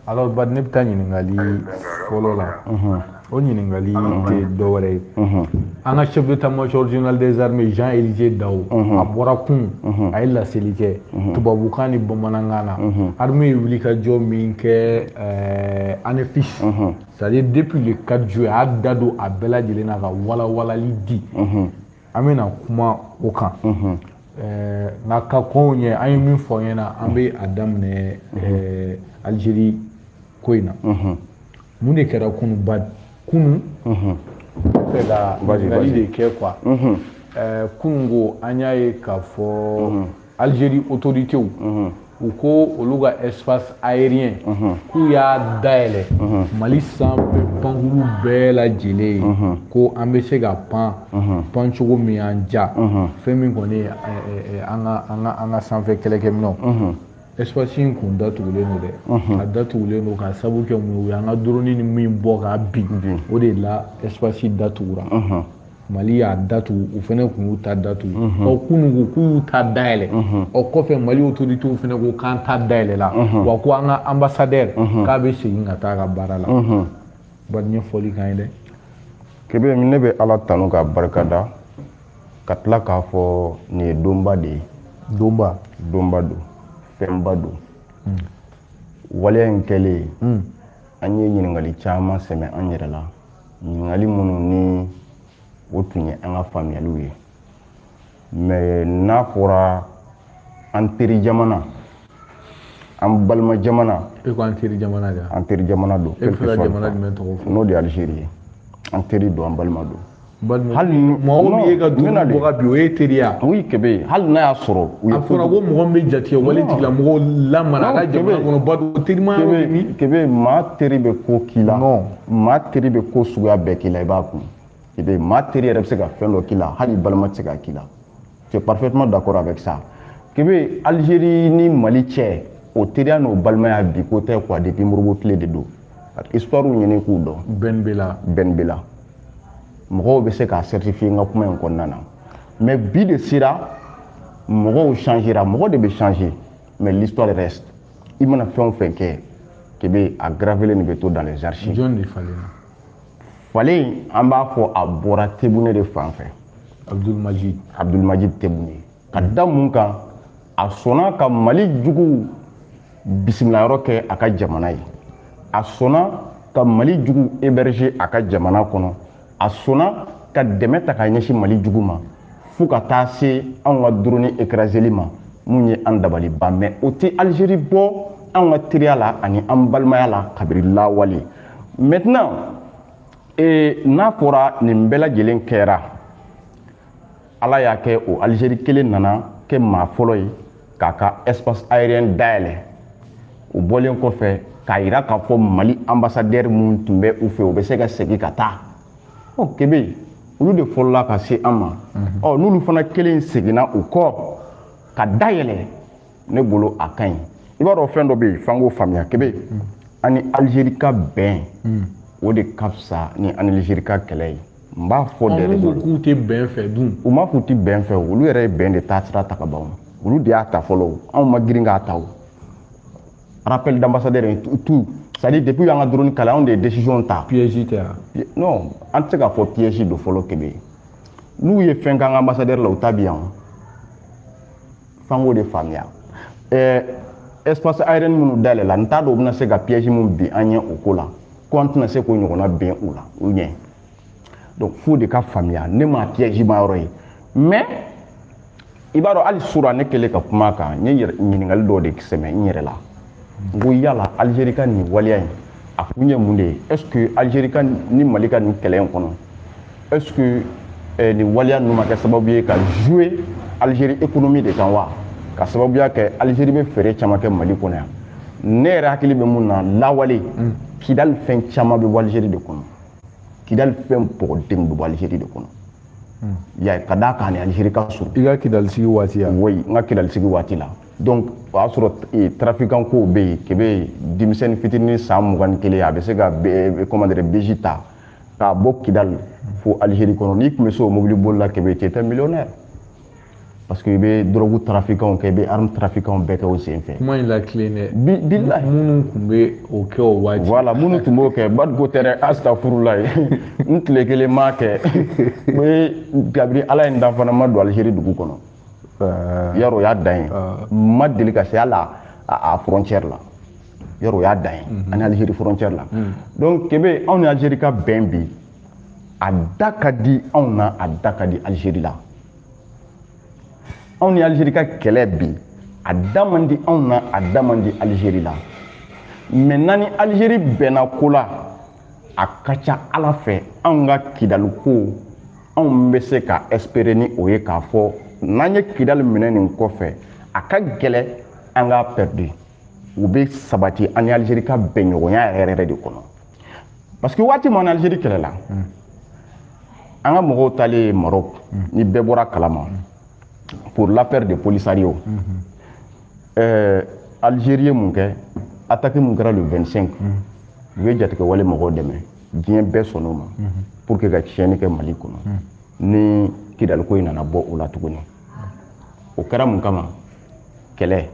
Alors bad ne bɛ ɲininkali fɔlɔ la o ɲininkali tɛ dɔwɛrɛ ye an ka chef d'état-major général des armées Jean-Élisée Daho a bɔra kun a ye laseli kɛ tubabukan ni bamanankan na armée ye wulikajɔ min kɛ ANEFIS c'est-à-dire depuis le 4 juillet a y'a da don a bɛɛ lajɛlen na ka walawalali di an bɛna kuma o kan nka ka kɔnw ɲɛ an ye min fɔ ɲɛna an bɛ a daminɛ Algérie ko in na mun de kɛra kunu fɛ ka ɲininkali de kɛ quoi kunu ko an y'a ye k'a fɔ Algérie autorités u ko olu ka espace aérien k'u y'a dayɛlɛ Mali sanfɛ pankuru bɛɛ lajɛlen ko an bɛ se ka pan cogo min y'an diya fɛn min kɔni ye an ka sanfɛ kɛlɛkɛminɛnw espace in kun datugulen don dɛ a datugulen don ka sabu kɛ mun ye u y'an ka drone ni min bɔ k'a bin o de la espace datugura Mali y'a datugu u fɛnɛ kun y'u ta datugu ɔ kunu ko k'u y'u ta dayɛlɛ ɔ kɔfɛ Mali autorités fɛnɛ ko k'an ta dayɛlɛ la wa ko an ka ambassadeur k'a bɛ segin ka taa a ka baara la ba ɲɛfɔli kan ye dɛ Kebe ne bɛ Ala tanu ka barikada ka tila k'a fɔ nin ye donba de ye donba don fɛnba don waleya in kɛlen an ye ɲininkali caman sɛmɛ an yɛrɛ la ɲininkali minnu ni o tun ye an ka faamuyaliw ye mais n'a fɔra an teri jamana an balima jamana e ko an teri jamana de an teri jamana don e fila jamana jumɛn tɔgɔ fɔ n'o de ye Algérie ye an teri don an balima don hali mɔgɔ min ye ka dumuni bɔ ka bin o ye teriya oui Kebe hali n'a y'a sɔrɔ a fɔra ko mɔgɔ min bɛ jatigɛ wale tigila mɔgɔ lamara a ka jamana kɔnɔ ba don terima yɔrɔ min Kebe maa teri bɛ ko k'i la maa teri bɛ ko suguya bɛɛ k'i la i b'a kun Kebe maa teri yɛrɛ bɛ se ka fɛn dɔ k'i la hali balima tɛ se ka k'i la tu es parfaitement d'accord avec ça Kebe Algérie ni Mali cɛ o teriya n'o balimaya bi ko tɛ quoi depuis Moribo tile de don histoire ɲini k'u dɔn bɛn bɛ la mɔgɔw bɛ se k'a certifier n ka kuma in kɔnɔna na mais bi de sera mɔgɔw changera mɔgɔ de bɛ changer mais l'histoire reste i mana fɛn o fɛn kɛ Kebe a gravelé nin bɛ to dans les archives jɔn de falenna falen an b'a fɔ a bɔra Tebune de fan fɛ Abdul-Majid Tebune ka da mun kan a sɔnna ka Mali jugu bisimilayɔrɔ kɛ a ka jamana ye a sɔnna ka Mali jugu héberger a ka jamana kɔnɔ a sɔnna ka dɛmɛ ta ka ɲɛsin Mali jugu ma fo ka taa se anw ka drone écraseli ma mun ye an dabali ban mais o tɛ Algérie bɔ anw ka teriya la ani an balimaya la kabiri lawale maintenant n'a fɔra nin bɛɛ lajɛlen kɛra Ala y'a kɛ o Algérie kelen nana kɛ maa fɔlɔ ye k'a ka espace aérien dayɛlɛ o bɔlen kɔfɛ k'a yira k'a fɔ Mali ambassadeur mun tun bɛ u fɛ u bɛ se ka segin ka taa Kebe olu de fɔlɔla ka se an ma n'olu fana kelen seginna u kɔ ka dayɛlɛ ne bolo a ka ɲi i b'a dɔn fɛn dɔ bɛ yen f'an k'o faamuya Kebe ani Algérie ka bɛn o de ka fisa ni Algérie ka kɛlɛ ye n b'a fɔ de olu ko k'u tɛ bɛn fɛ dun u m'a fɔ u tɛ bɛn fɛ olu yɛrɛ ye bɛn de taa sira ta ka ban olu de y'a ta fɔlɔ anw ma girin k'a ta rappel d'ambassadeur tout c'est-à-dire depuis an ka drone kala anw de ye décision ta piège tɛ non an tɛ se k'a fɔ piège don fɔlɔ Kebe n'u ye fɛn k'an ka ambassadeur la u ta bi yan f'an k'o de faamuya espace aérien minnu dayɛlɛ la n t'a dɔn u bɛna se ka piège min bin an ɲɛ o ko la ko an tɛna se k'o ɲɔgɔnna bɛn u ɲɛ donc f'o de ka faamuya ne ma piège ma yɔrɔ ye mais i b'a dɔn hali sura ne kɛlen ka kuma kan n ye ɲininkali dɔw de sɛmɛ n yɛrɛ la n ko yala Algérie ka nin waleya in a kun ye mun de ye est-ce que Algérie ka ni Mali ka nin kɛlɛ in kɔnɔ est-ce que nin waleya ninnu ma kɛ sababu ye ka jouer Algérie économie de kan wa ka sababuya kɛ Algérie bɛ feere caman kɛ Mali kɔnɔ yan ne yɛrɛ hakili bɛ mun na lawale Kidal fɛn caman bɛ bɔ Algérie de kɔnɔ Kidal fɛn bɔgɔden bɛ bɔ Algérie de kɔnɔ ya ka d'a kan ni Algérie ka surun i ka Kidal sigi waati ya oui n ka Kidal sigi waati la donc o y'a sɔrɔ trafiquant kow bɛ yen Kebe denmisɛnnin fitinin san 21 a bɛ se ka comment dire BJ ta k'a bɔ Kidal fo Algérie kɔnɔ n'i tun bɛ se o mobili boli la Kebe tu étais millionnaire parce que i bɛ drogue trafiquants kɛ i bɛ arme trafiquants bɛɛ kɛ o sen fɛ. kuma in la tilen dɛ. bilahi minnu tun bɛ o kɛ o waati. voilà minnu tun b'o kɛ Badiko tɛ dɛ astafurulayi n tile kelen m'a kɛ o ye kabini ala ye n dan fana ma don Algérie dugu kɔnɔ yarɔ o y'a dan ye ma deli ka se hali a frontière la yarɔ o y'a dan ye ani Algérie frontière la donc Kebe anw ni Algérie ka bɛn bi a da ka di anw na a da ka di Algérie la anw ni Algérie ka kɛlɛ bi a da man di anw na a da man di Algérie la maintenant ni Algérie bɛnna ko la a ka ca ala fɛ anw ka Kidali ko anw bɛ se ka espérer ni o ye k'a fɔ n'an ye Kidali minɛ nin kɔfɛ a ka gɛlɛ an k'a perdu u bɛ sabati an ni Algérie ka bɛnɲɔgɔnya yɛrɛ de kɔnɔ parce que waati min Algérie kɛlɛ la an ka mɔgɔw talen Maroc ni bɛɛ bɔra kalama pour l'affaire de Polisario Algérie mun kɛ attaque mun kɛra le 25 u ye jatigɛ wale mɔgɔw dɛmɛ diɲɛ bɛɛ sɔnn'o ma pour que ka tiɲɛni kɛ Mali kɔnɔ ni Kidali ko in nana bɔ o la tuguni o kɛra mun kama kɛlɛ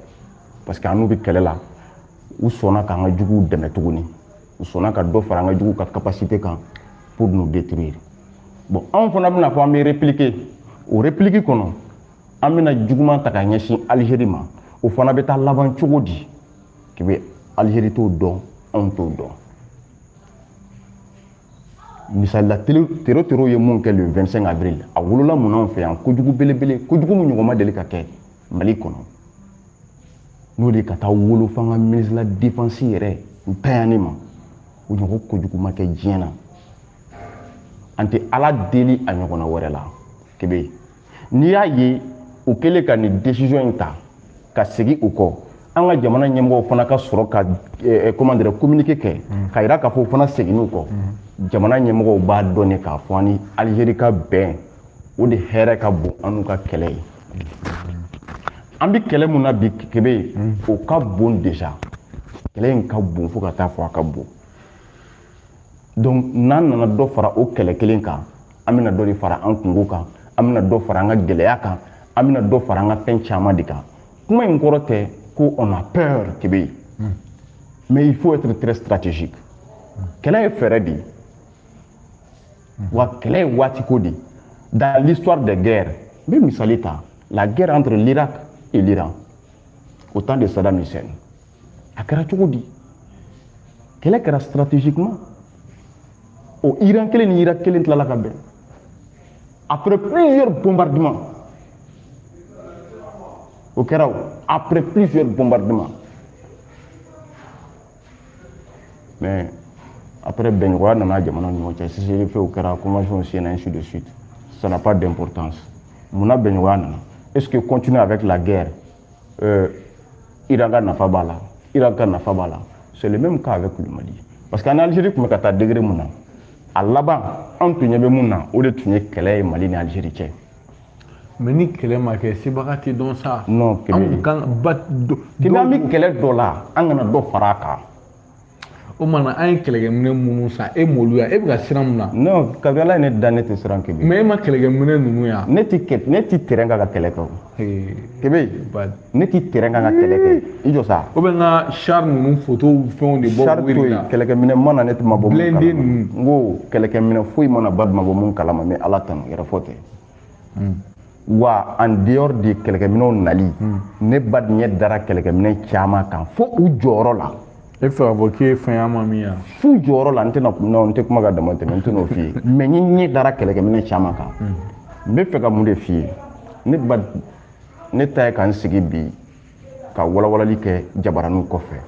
parce que an n'u bɛ kɛlɛ la u sɔnna k'an ka juguw dɛmɛ tuguni u sɔnna ka dɔ fara an ka juguw ka capacité kan pour nous détruire bon anw fana bɛna fɔ an bɛ répliquer o réplique kɔnɔ an bɛna juguman ta ka ɲɛsin Algérie ma o fana bɛ taa laban cogo di Kebe Algérie t'o dɔn anw t'o dɔn misali la terror ye mun kɛ le 25 avril a wolola mun anw fɛ yan kojugu belebele kojugu mun ɲɔgɔn ma deli ka kɛ Mali kɔnɔ n'o de ka taa wolo f'an ka ministre de la défense yɛrɛ ntanyani ma o ɲɔgɔn kojugu ma kɛ diɲɛ na an tɛ ala deli a ɲɔgɔnna wɛrɛ la Kebe n'i y'a ye o kɛlen ka nin décision in ta ka segin o kɔ an ka jamana ɲɛmɔgɔw fana ka sɔrɔ ka comment dire communiquer kɛ ka yira k'a fɔ o fana seginn'u kɔ jamana ɲɛmɔgɔw b'a dɔn ne k'a fɔ an ni Algérie ka bɛn o de hɛrɛ ka bon an n'u ka kɛlɛ ye an bɛ kɛlɛ mun na bi Kebe o ka bon déjà kɛlɛ in ka bon fo ka taa fɔ a ka bon donc n'an nana dɔ fara o kɛlɛ kelen kan an bɛna dɔ de fara an kungo kan an bɛna dɔ fara an ka gɛlɛya kan an bɛna dɔ fara an ka fɛn caman de kan kuma in kɔrɔ tɛ ko on a peur Kebe mais il faut être très stratégique kɛlɛ ye fɛɛrɛ de wa kɛlɛ ye waati ko de dans l'histoire des guerres n bɛ misali ta la guerre entre l'Irak et l'Iran au temps de Saddam Hussein a kɛra cogo di kɛlɛ kɛra stratégiquement o Iran kelen ni Irak kelen tilala ka bɛn après plusieurs bombardements au kɛra après plusieurs bombardements mais après bɛnɲɔgɔnya nana jamana ni ɲɔgɔn cɛ cessez-le-feu kɛra convention signée ainsi de suite ça n'a pas d'importance munna bɛnɲɔgɔnya nana est-ce que continuer avec la guerre Iran ka nafa b'a la Irak ka nafa b'a la c'est le même cas avec le Mali parce qu'en Algérie tun bɛ ka taa degré mun na a laban an tun ɲɛ bɛ mun na o de tun ye kɛlɛ ye Mali ni Algérie cɛ mais ni kɛlɛ ma kɛ sebaga tɛ dɔn sa non Kebe an bɛ kɛlɛ dɔ la an kana dɔ fara a kan o mana an ye kɛlɛkɛminɛ minnu san e m'olu ya e bɛ ka siran mun na non kabi ala ye ne da ne tɛ siran Kebe mais e ma kɛlɛkɛminɛ ninnu ya ne ti terrain kan ka kɛlɛ kɛ Kebe ne ti terrain kan ka kɛlɛ kɛ i jɔ sa o bɛ n ka char ninnu photo fɛnw de bɔ wele la kɛlɛkɛminɛ mana ne tɛ ma bɔ mun kalama n ko kɛlɛkɛminɛ foyi mana ba ma bɔ mun kalama mais ala tanu yɛrɛ fɔ tɛ wa en dehors de kɛlɛkɛminɛw nali ne ba ɲɛ dara kɛlɛkɛminɛ caman kan fo u jɔyɔrɔ la e fɛ ka fɔ k'e ye fɛn ama min ya fu jɔyɔrɔ la n tɛ kuma ka dama tɛmɛ n tɛ n'o f'i ye mais n ɲɛ dara kɛlɛkɛminɛ caman kan n bɛ fɛ ka mun de f'i ye ne ta ye ka n sigi bi ka walawalali kɛ jabaraninw kɔfɛ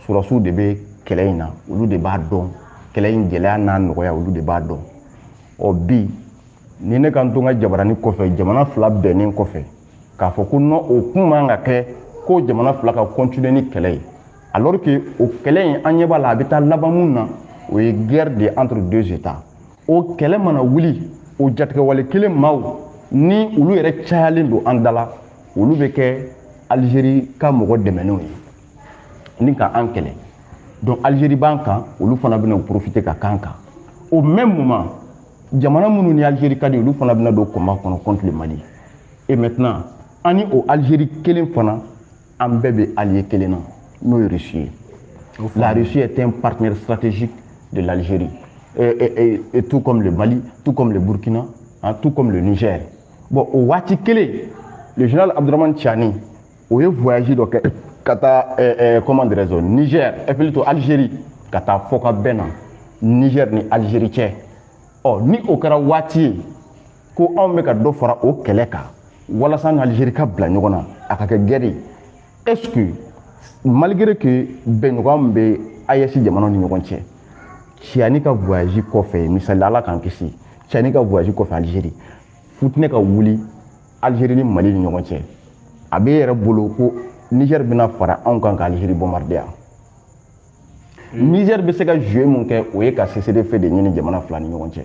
surasiw de bɛ kɛlɛ in na olu de b'a dɔn kɛlɛ in gɛlɛya n'a nɔgɔya olu de b'a dɔn ɔ bi ni ne ka n to n ka jabaranin kɔfɛ jamana fila bɛnnen kɔfɛ k'a fɔ ko non o kun man ka kɛ ko jamana fila ka continuer ni kɛlɛ ye alors que o kɛlɛ in an ɲɛ b'a la a bɛ taa laban mun na o ye guerre de entre deux états o kɛlɛ mana wuli o jatigɛwale kelen maaw ni olu yɛrɛ cayalen don an da la olu bɛ kɛ Algérie ka mɔgɔ dɛmɛnenw ye ni ka an kɛlɛ donc Algérie b'an kan olu fana bɛna profiter ka k'an kan au même moment jamana minnu ni Algérie ka di olu fana bɛna don combat kɔnɔ contre le Mali Et maintenant, on est au Algérie, quel fana, un bébé allié quel nom, nous Russie. La Russie est un partenaire stratégique de l'Algérie. Et tout comme le Mali, tout comme le Burkina, hein, tout comme le Niger. Bon, au Wati Kele, le général Abdourahmane Tchani, où il voyagé donc Kata, comment dirais-je, Niger, et plutôt Algérie, Kata Foka Bena, Niger ni Algérie tchè. Oh, ni au Kara Wati, ko on me ka do fara o Keleka, wala san Algérie ka bla nyogona, akake guerre. Est-ce que, malgré que Benogam be ayesi jamano ni nyogon tchè, Tchani ka voyagé kofe, misali ala kan kisi, Tchani ka voyagé kofe Algérie, foutne ka wuli Algérie ni Mali ni nyogon tchè. Abe yere bolo ko Niger bina fara an kan ka Algérie bombarder. Niger be se ka jouer mon ke o ye ka cesser fait de ñini jamana fla ni nyogon tchè.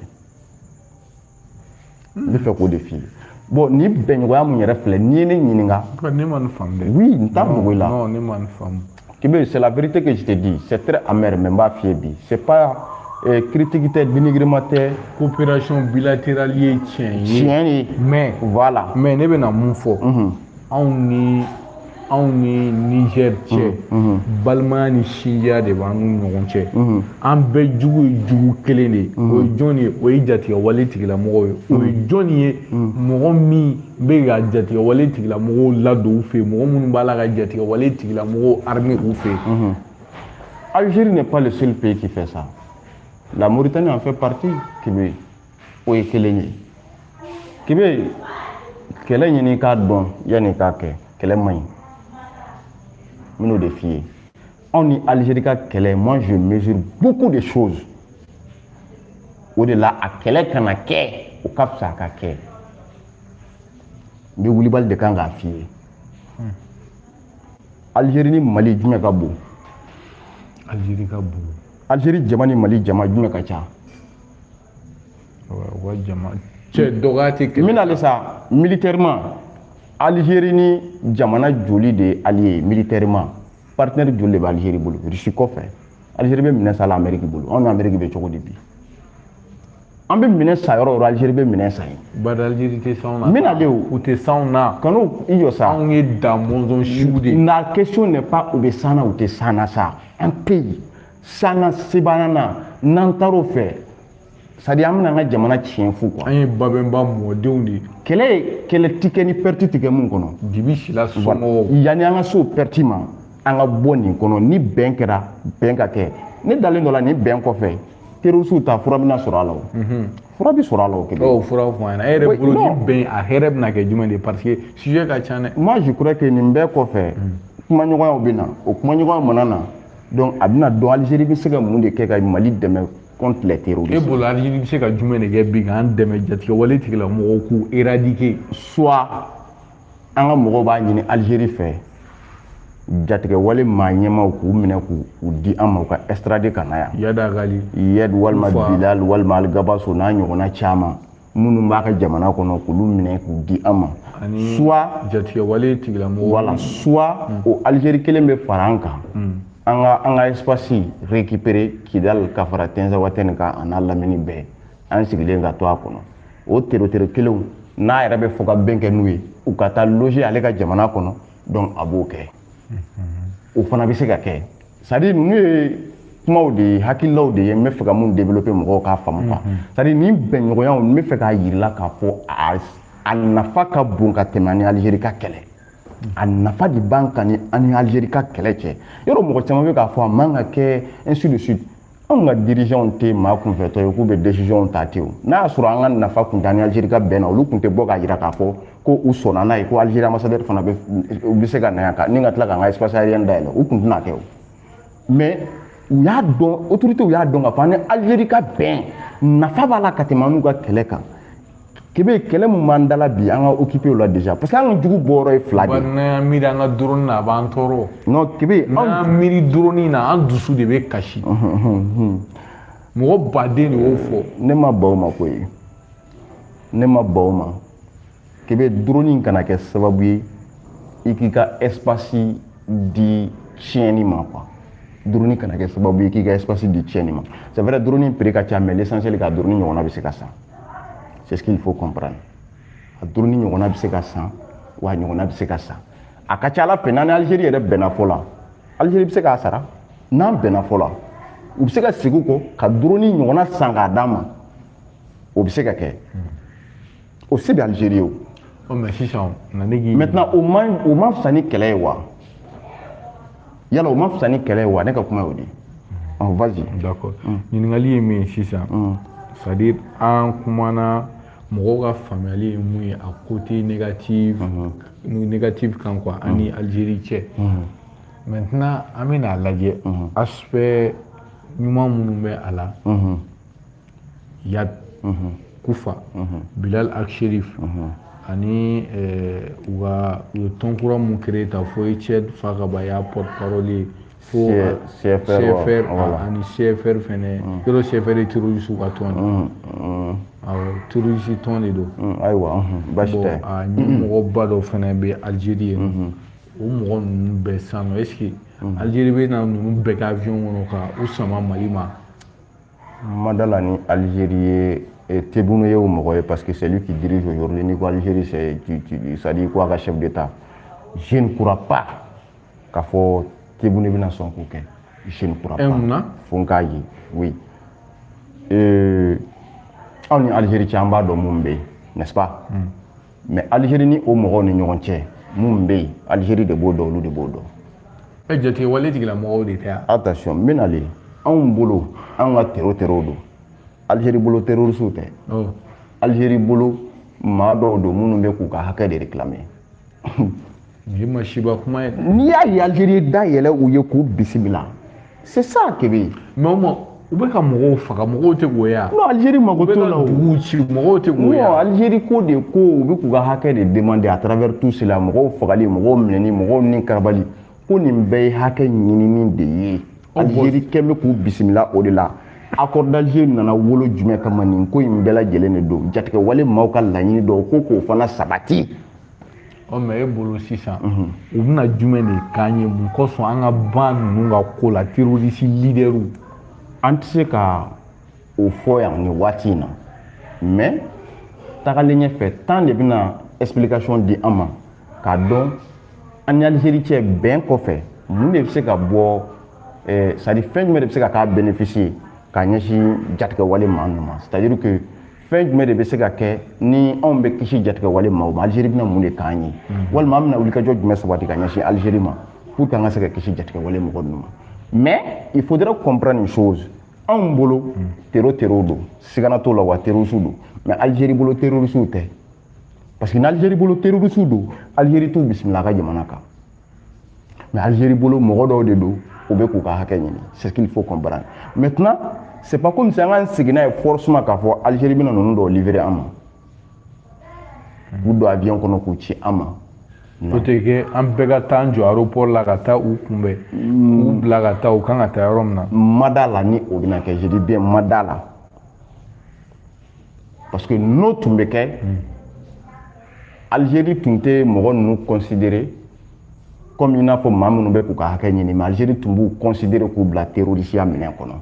Le fait ko défi. Bon ni bengoya mu yere fle ni ne ñininga. Ne man fam de. Oui, nta mo là. Non, ne man fam. C'est la vérité que je te dis, c'est très amer mais pas fiébi. C'est pas critique dénigremateur, coopération bilatérale tien. Mais voilà. Mais ne bena mun fo. On ni Niger tchè. Balma ni Sinja de ba nu ɲɔgɔn cɛ. An bɛɛ jugu ye jugu kelen de. O ye jɔn ye? O ye jatigɛ wale tigilamɔgɔ ye. O ye jɔn ye? Mɔgɔ min bɛ ka jatigɛ wale tigilamɔgɔw ladon u fɛ. Mɔgɔ minnu b'a la ka jatigɛ wale tigilamɔgɔw armé u fɛ. Algérie n'est pas le seul pays qui fait ça. La Mauritanie en fait partie. Kébé, o ye kelen ye. Kébé, kɛlɛ ɲini k'a dɔn yanni k'a kɛ, kɛlɛ man ɲi. Nous défier. On est Algérie kɛlɛ, moi je mesure beaucoup de choses. Au-delà à kɛlɛ kana kɛ, o ka fisa ka kɛ. N bɛ wulibali de kan k'a f'i ye. Algérie ni Mali jumɛn ka bon? Algérie ka bon. Algérie jama ni Mali jama jumɛn ka ca? Wa jama. Cɛ dɔgɔya tɛ kɛlɛ. N bɛna ale sa militairement. Algérie ni jamana joli de allié militairement. Partenaire joli de Algérie bolo. Russie kɔfɛ. Algérie bɛ minɛ sa la Amérique bolo. Anw ni Amérique bɛ cogo di bi? An bɛ minɛ sa yɔrɔ o yɔrɔ Algérie bɛ minɛ sa ye. Bari Algérie tɛ s'anw na. N bɛna ale o. U tɛ s'anw na. Kanu i jɔ sa. Anw ye da mɔnzɔn siw de. La question n'est pas u bɛ s'an na u tɛ s'an na sa. Un pays s'an na sebana na n'an taar'o fɛ. C'est-à-dire an bɛna an ka jamana tiɲɛ fu quoi. An ye babɛnba mɔdenw de. Kɛlɛ ti kɛ ni perte ti kɛ mun kɔnɔ. Dibi sila somɔgɔw. Yani an ka se o perte ma an ka bɔ nin kɔnɔ ni bɛn kɛra bɛn ka kɛ. Ne dalen dɔ la ni bɛn kɔfɛ terroriste ta fura bɛna sɔrɔ a la o. Fura bɛ sɔrɔ a la o kelen. Ɔ fura fɔ an ɲɛna. E yɛrɛ bolo ni bɛn a hɛrɛ bɛna kɛ jumɛn de ye parce que sujet ka ca dɛ. Moi je crois que nin bɛɛ kɔfɛ kumaɲɔgɔnyaw bɛ na o kumaɲɔgɔnya mana na donc a bɛna dɔn Algérie bɛ se ka mun de kɛ ka Mali dɛmɛ contre les terroristes. E bolo Algérie bɛ se ka jumɛn de kɛ bi k'an dɛmɛ jatigɛ wale tigilamɔgɔw k'u éradiquer. Soit an ka mɔgɔw b'a ɲini Algérie fɛ jatigɛ wale maa ɲɛmaw k'u minɛ k'u di an ma u ka extrader ka na yan. Yada Gali. Yad walima Bilal walima Ali Gabasso n'a ɲɔgɔnna caman minnu b'a ka jamana kɔnɔ k'olu minɛ k'u di an ma. Soit jatigɛ wale tigilamɔgɔw. Voilà. Soit o Algérie kelen bɛ fara an kan. An ka espace récupérer Kidal ka fara Tinza Watène kan a n'a lamini bɛɛ an sigilen ka to a kɔnɔ. O terroriste kelenw n'a yɛrɛ bɛ fɔ ka bɛn kɛ n'u ye u ka taa loger ale ka jamana kɔnɔ donc a b'o kɛ. O fana bɛ se ka kɛ. C'est-à-dire ninnu ye kumaw de ye hakililaw de ye n bɛ fɛ ka mun développer mɔgɔw k'a faamu quoi. C'est-à-dire nin bɛnɲɔgɔnyaw n bɛ fɛ k'a yirila k'a fɔ a nafa ka bon ka tɛmɛ ani Algérie ka kɛlɛ. A nafa de b'an kan ni ani Algérie ka kɛlɛ cɛ. Yɔrɔ mɔgɔ caman bɛ k'a fɔ a man ka kɛ ainsi de suite. Anw ka dirigeants tɛ maa kunfɛtɔ ye k'u bɛ décision ta ten o. N'a y'a sɔrɔ an ka nafa kun tɛ ani Algérie ka bɛn na olu kun tɛ bɔ k'a jira k'a fɔ ko u sɔnna n'a ye ko Algérie ambassadeur fana bɛ se ka na yan ni ka tila k'an ka espace aérien dayɛlɛ u kun tɛna kɛ o. Mais u y'a dɔn autorités y'a dɔn k'a fɔ ani Algérie ka bɛn nafa b'a la ka tɛmɛ an n'u ka kɛlɛ kan. Kebe kɛlɛ mun b'an dala bi an ka occupé o la déjà parce que an ka jugu bɔyɔrɔ ye fila de ye. N'an miiri an ka drone na a b'an tɔɔrɔ. Non Kebe n'an miiri drone na an dusu de bɛ kasi. Mɔgɔ baden de y'o fɔ. Ne ma ban o ma koyi. Ne ma ban o ma. Kebe drone in kana kɛ sababu ye i k'i ka espace di tiɲɛni ma quoi. Drone kana kɛ sababu ye k'i ka espace di tiɲɛni ma. C'est vrai drone prix ka ca mais l'essentiel ka drone ɲɔgɔnna bɛ se ka san. C'est ce qu'il faut comprendre. a duuru ni ɲɔgɔnna bɛ se ka san wa a ɲɔgɔnna bɛ se ka san a ka ca Ala fɛ n'an ni Algérie yɛrɛ bɛnna fɔ la Algérie bɛ se k'a sara n'an bɛnna fɔ la u bɛ se ka segin kɔ ka duuru ni ɲɔgɔnna san k'a d'a ma o bɛ se ka kɛ o se bɛ Algérie o. mais sisan nane maintenant o ma fisa ni kɛlɛ ye wa yala o ma fisa ni kɛlɛ ye wa ne ka kuma y'o de ye vas-y. d'accord ɲininkali ye min ye sisan c'est-à-dire an kumana mɔgɔw ka faamuyali ye mun ye a côté négatif kan quoi ani Algérie cɛ maintenant an bɛna lajɛ aspect ɲuman minnu bɛ a la Yad Kufa Bilal Akcherif ani u ye tɔn kura mun créé ta fo Tchad fa ka ba y'a porte-parole fo CFR ani CFR fɛnɛ yɔrɔ CFR ye terroriste ka tɔn terroriste tɔn de don ayiwa basi tɛ a ɲɛmɔgɔba dɔ fɛnɛ bɛ Algérie yen o mɔgɔ ninnu bɛɛ sisan nɔ est-ce que Algérie bɛ na ninnu bɛɛ kɛ avion kɔnɔ ka u sama Mali ma. ma da la ni Algérie ye Tebboune ye o mɔgɔ ye parce que c'est lui qui dirige aujourd'hui ni ko Algérie c'est-à-dire ko a ka chef d'État je ne crois pas k'a fɔ Tebboune bɛna sɔn k'o kɛ je ne crois pas fo n k'a ye oui anw ni Algérie cɛ an b'a dɔn mun bɛ yen n'est-ce pas mais Algérie ni o mɔgɔw ni ɲɔgɔn cɛ mun bɛ yen Algérie de b'o dɔn olu de b'o dɔn. jatigɛwale tigilamɔgɔw de tɛ yan. attention n bɛ nalen anw bolo an ka terror don Algérie bolo terroriste tɛ Algérie bolo maa dɔw don minnu bɛ k'u ka hakɛ de réclamer. Ni ma siba kuma ye. N'i y'a ye Algérie da yɛlɛ u ye k'u bisimila c'est ça que bɛ yen. mais o ma u bɛ ka mɔgɔw faga mɔgɔw tɛ k'o ye yan. non Algérie mago t'o la o. u bɛ ka duguw ci mɔgɔw tɛ k'o ye yan. non Algérie ko de ko u bɛ k'u ka hakɛ de demander à travers tout cela mɔgɔw fagali mɔgɔw minɛni mɔgɔw ni karabali ko nin bɛɛ ye hakɛ ɲinini de ye. Algérie kɛn bɛ k'u bisimila o de la. accord d'Alger nana wolo jumɛn kama nin ko in bɛɛ lajɛlen de don jatigɛ wale maaw ka laɲini dɔw ko k'o fana sabati. mais e bolo sisan u bɛna jumɛn de k'an ye mun kosɔn an ka ban ninnu ka ko la terroriste leaderw. an tɛ se ka o fɔ yan nin waati in na mais tagalen ɲɛfɛ temps de bɛna explication di an ma k'a dɔn an ni Algérie cɛ bɛn kɔfɛ mun de bɛ se ka bɔ c'est-à-dire fɛn jumɛn de bɛ se ka k'a bénéficier k'a ɲɛsin jatigɛ wale maa ninnu ma c'est-à-dire que fɛn jumɛn de bɛ se ka kɛ ni anw bɛ kisi jatigɛ wale maaw ma Algérie bɛna mun de k'an ye walima an bɛna wulikajɔ jumɛn sabati ka ɲɛsin Algérie ma pour que an ka se ka kisi jatigɛ wale mɔgɔ ninnu ma mais il faudrait comprendre une chose anw bolo terror don sigana t'o la wa terroriste don mais Algérie bolo terroriste tɛ parce que ni Algérie bolo terroriste don Algérie t'u bisimila a ka jamana kan mais Algérie bolo mɔgɔ dɔw de don u bɛ k'u ka hakɛ ɲini c'est ce qu'il faut comprendre maintenant c'est pas comme si an ka segin n'a ye forcément k'a fɔ Algérie bɛna ninnu dɔw livrer an ma k'u don avion kɔnɔ k'u ci an ma. o tɛ kɛ an bɛɛ ka taa an jɔ aéroport la ka taa u kunbɛn k'u bila ka taa u kan ka taa yɔrɔ min na. ma da la ni o bɛna kɛ je dis bien ma da la parce que n'o tun bɛ kɛ Algérie tun tɛ mɔgɔ ninnu considérer comme i n'a fɔ maa minnu bɛ k'u ka hakɛ ɲini mais Algérie tun b'u considérer k'u bila terrorisiya minɛn kɔnɔ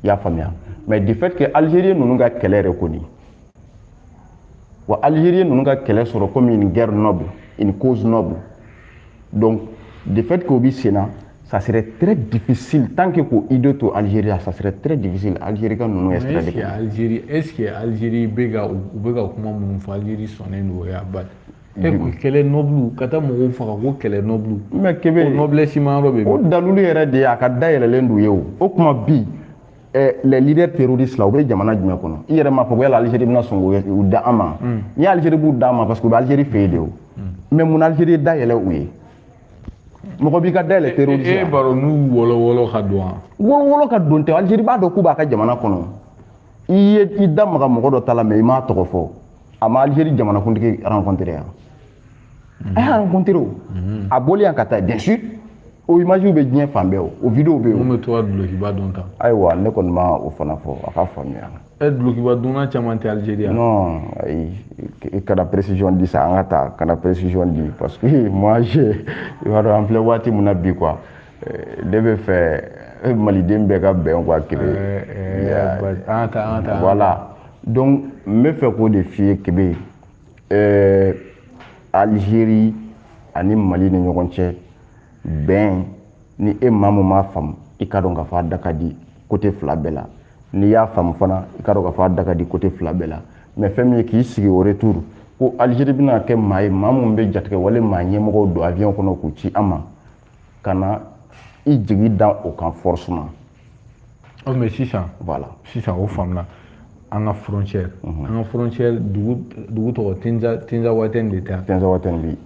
i y'a faamuya mais du fait que Algérie ninnu ka kɛlɛ yɛrɛ kɔni wa Algérie ninnu ka kɛlɛ sɔrɔ comme une guerre noble une cause noble donc du fait que o bi sen na ça serait très difficile tant que ko idée to Algérie ça serait très difficile Algérie ka ninnu extrader. est-ce que Algérie bɛ ka u bɛ ka kuma minnu fɔ Algérie sɔnnen don o ye a ba kɛlɛ noble ka taa mɔgɔw faga ko kɛlɛ noble. mais kebe o noblesse ma yɔrɔ bɛ min. o dalulu yɛrɛ de ye a ka dayɛlɛlen don ye o kuma bi les leaders terroristes là u bɛ jamana jumɛn kɔnɔ i yɛrɛ m'a fɔ ko yala Algérie bɛna sɔn k'u da an ma ni Algérie b'u da an ma parce que u bɛ Algérie fɛ yen de o mais mun Algérie dayɛlɛ u ye mɔgɔ b'i ka dayɛlɛ terroriste la. baro n'u wɔlɔwɔlɔ ka don wa. wɔlɔwɔlɔ ka don tɛ Algérie b'a dɔn k'u b'a ka jamana kɔnɔ i ye i da maga mɔgɔ dɔ ta la mais i m'a tɔgɔ fɔ a ma Algérie jamanakuntigi rencontré yan a y'a rencontré o a bɔli yan ka taa bien sûr o image bɛ diɲɛ fan bɛɛ o vidéo bɛ yen. mun bɛ to ka dulokiba dɔn ta. ayiwa ne kɔni ma o fana fɔ a ka faamuya. dulokiba donna caman tɛ Algérie yan. non ayi kana précision di sa an ka taa kana précision di parce que moi j'ai i b'a dɔn an filɛ waati min na bi quoi ne bɛ fɛ maliden bɛɛ ka bɛn quoi kelen. an ta. voilà Donc me fait ko de fie kebe Algérie ani Mali ni ɲɔgɔn cɛ bɛn ni e maa min m'a faamu i ka dɔn k'a fɔ a da ka di côté fila bɛɛ la n'i y'a faamu fana i ka dɔn k'a fɔ a da ka di côté fila bɛɛ la mais fɛn min ye k'i sigi au retour ko Algérie bɛna kɛ maa ye maa min bɛ jatigɛ wale maa ɲɛmɔgɔw don avion kɔnɔ k'u ci an ma ka na i jigi da o kan forcément. Oh mais sisan voilà sisan o faamuna an ka frontière dugu tɔgɔ Tinza Waten de tɛ Tinza Waten bi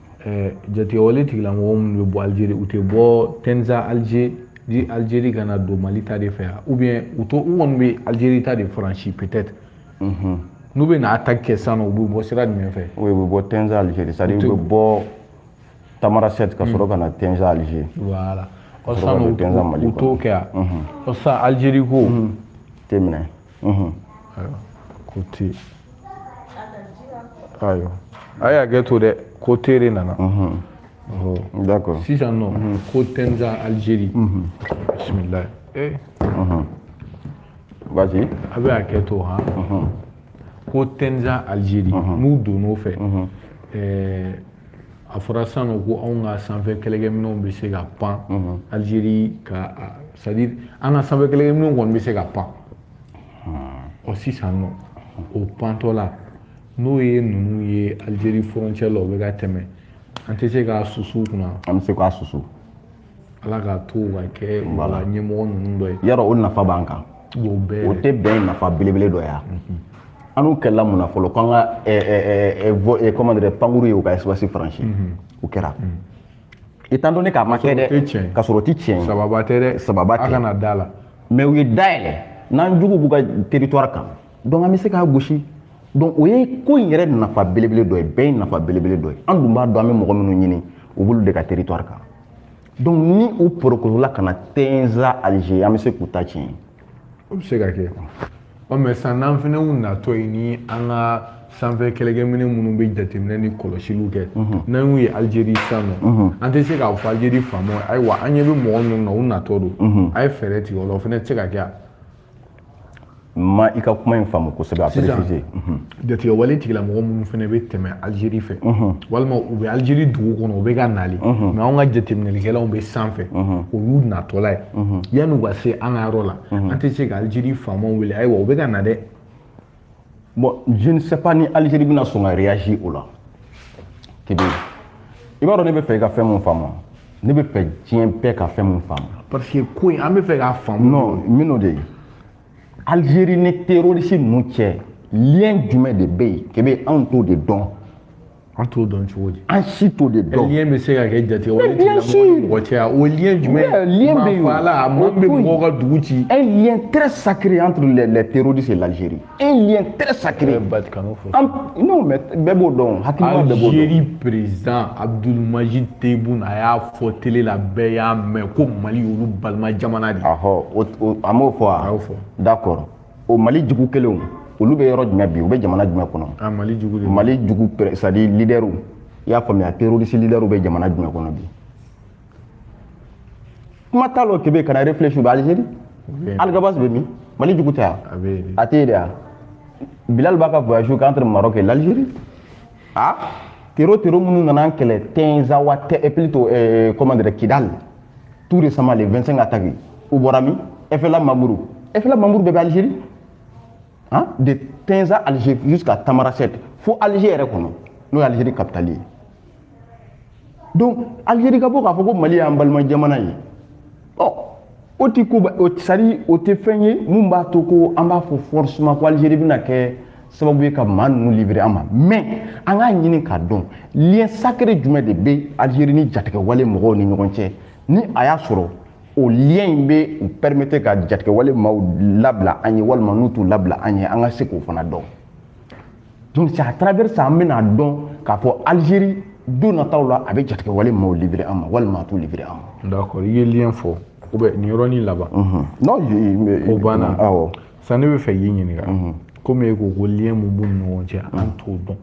jatigɛ wale tigilamɔgɔ minnu bɛ bɔ Algérie u tɛ bɔ Tinza Algérie ka na don Mali ta de fɛ yan ou bien u kɔni bɛ Algérie ta de franchi peut-être n'u bɛ na attaque kɛ sisan nɔ u bɛ bɔ sira jumɛn fɛ? oui u bɛ bɔ Tinza Algérie c'est-à-dire u bɛ bɔ Tamaracet ka sɔrɔ ka na Tinza Algérie. Voilà o sisan u t'o kɛ yan o sisan Algérie ko tɛ minɛ ko te ayiwa a y'a kɛ to dɛ ko tere nana d'accord sisan nɔ ko Tinza Algérie bisimilayi vas-y a bɛ a kɛ to han ko Tinza Algérie n'u donn'o fɛ a fɔra sisan nɔ ko anw ka sanfɛ kɛlɛkɛminɛnw bɛ se ka pan Algérie ka c'est-à-dire an ka sanfɛ kɛlɛkɛminɛnw kɔni bɛ se ka pan ɔ sisan nɔ o pantɔ la n'o ye ninnu ye Algérie frontière la o bɛ ka tɛmɛ an tɛ se k'a susu kunna an bɛ se k'a susu ala k'a to ka kɛ ɲɛmɔgɔ ninnu dɔ ye yarɔ o nafa b'an kan o tɛ bɛn nafa belebele dɔ ye an n'u kɛlɛla mun na fɔlɔ k'an ka comment dire pankuru ye u ka espace franchi o kɛra étant donné k'a ma kɛ dɛ ka sɔrɔ o tɛ tiɲɛ sababa tɛ dɛ sababa tɛ a kana da la mais u ye dayɛlɛ n'an jugu b'u ka territoire kan donc an bɛ se k'a gosi donc o ye ko in yɛrɛ nafa belebele dɔ ye bɛɛ ye nafa belebele dɔ ye an dun b'a dɔn an bɛ mɔgɔ minnu ɲini u b'olu de ka territoire kan donc ni u porokotola ka na Tinza Algérie an bɛ se k'u ta tiɲɛ o bɛ se ka kɛ ɔ mais sisan n'an fana y'u natɔ ye ni an ka sanfɛ kɛlɛkɛminɛ minnu bɛ jateminɛ ni kɔlɔsiliw kɛ n'an y'u ye Algérie sisan nɔ an tɛ se k'a fɔ Algérie faamaw ayiwa an ɲɛ bɛ mɔgɔ minnu na u natɔ don a ye fɛɛrɛ tigɛ o la o fana tɛ se ka kɛ ma i ka kuma in faamu kosɛbɛ a préciser jatigɛ wale tigilamɔgɔ minnu fana bɛ tɛmɛ Algérie fɛ walima u bɛ Algérie dugu kɔnɔ u bɛ ka nali mais anw ka jateminɛlikɛlaw bɛ sanfɛ o y'u natɔla ye yan'u ka se an ka yɔrɔ la an tɛ se ka Algérie faamaw wele ayiwa u bɛ ka na dɛ bon je ne sais pas ni Algérie bɛna sɔn ka réagir o la kebe i b'a dɔn ne bɛ fɛ i ka fɛn min faamu ne bɛ fɛ diɲɛ bɛɛ ka fɛn min faamu parce que ko in an bɛ fɛ k'a faamu non min'o de ye Algérie ni terroriste ninnu cɛ lien jumɛn de bɛ yen kebe anw t'o de dɔn an t'o dɔn cogo di an si t'o de dɔn lien bɛ se ka kɛ jatigɛ wale tigilamɔgɔ ni mɔgɔ cɛ o lien jumɛn lien bɛ yen maa fala maa min bɛ mɔgɔw ka dugu ci un lien très sacré entre les terroristes et l'Algérie un lien très sacré non mais bɛɛ b'o dɔn hakilima bɛɛ b'o dɔn Algérie président Abdulmajid Tebboune a y'a fɔ télé la bɛɛ y'a mɛn ko Mali y'olu balima jamana de ye a m'o fɔ a d'accord o Mali jugu kelenw olu bɛ yɔrɔ jumɛn bi u bɛ jamana jumɛn kɔnɔ Mali jugu de Mali jugu c'est-à-dire leaderw i y'a faamuya terroriste leaderw bɛ jamana jumɛn kɔnɔ bi kuma t'a la kebe kana réfléchir bɛ Algérie Algabas bɛ min Mali jugu tɛ yan a tɛ yen de yan Bilal b'a ka voyage kɛ entre Maroc et l'Algérie terror minnu nana kɛlɛ Tinza Waten plutôt comment dire Kidal tout récemment les 25 attaques u bɔra min FLA Mamourou bɛɛ bɛ Algérie de Tinza Algérie jusqu'à Tamaracet fo Algérie yɛrɛ kɔnɔ n'o ye Algérie capitale ye donc Algérie ka bɔ k'a fɔ ko Mali y'an balima jamana ye o tɛ ko c'est-à-dire o tɛ fɛn ye mun b'a to ko an b'a fɔ forcément ko Algérie bɛna kɛ sababu ye ka maa ninnu livrer an ma mais an k'a ɲini k'a dɔn lien sacré jumɛn de bɛ Algérie ni jatigɛ wale mɔgɔw ni ɲɔgɔn cɛ ni a y'a sɔrɔ o lien in bɛ u permettre ka jatigɛ wale maaw labila an ye walima n'u t'u labila an ye an ka se k'o fana dɔn donc c'est à travers ça an bɛna dɔn k'a fɔ Algérie don nataw la a bɛ jatigɛ wale maaw livrer an ma walima a t'u livrer an ma. d'accord i ye lien fɔ ou bien nin yɔrɔnin laban. non o banna sisan ne bɛ fɛ k'i ɲininka komi e ko ko lien min b'u ni ɲɔgɔn cɛ an t'o dɔn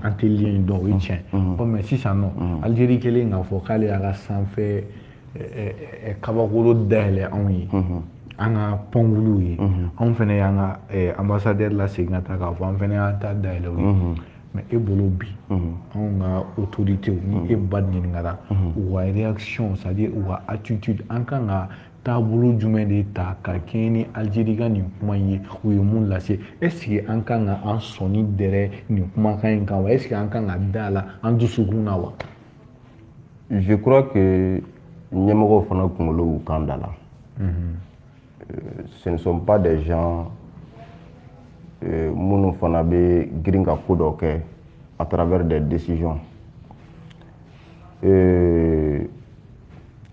an tɛ lien in dɔn o ye tiɲɛ mais sisan nɔ Algérie kɛlen k'a fɔ k'ale y'a ka sanfɛ kabakolo dayɛlɛ anw ye an ka pɔnkuluw ye anw fɛnɛ y'an ka ambassadeur la segin ka taa k'a fɔ an fɛnɛ y'an ta dayɛlɛ o ye mais e bolo bi anw ka autorités ni e ba ɲininkara u ka réaction c'est à dire u ka attitude an kan ka taabolo jumɛn de ta ka kɛɲɛ ni Algérie ka nin kuma in ye u ye mun lase est ce que an kan ka an sɔnni dɛrɛ nin kumakan in kan wa est ce que an kan ka da la an dusukun na wa. Je crois que ɲɛmɔgɔw fana kunkolo y'u kan da la. Ce ne sont pas des gens minnu fana bɛ girin ka ko dɔ kɛ à travers des décisions.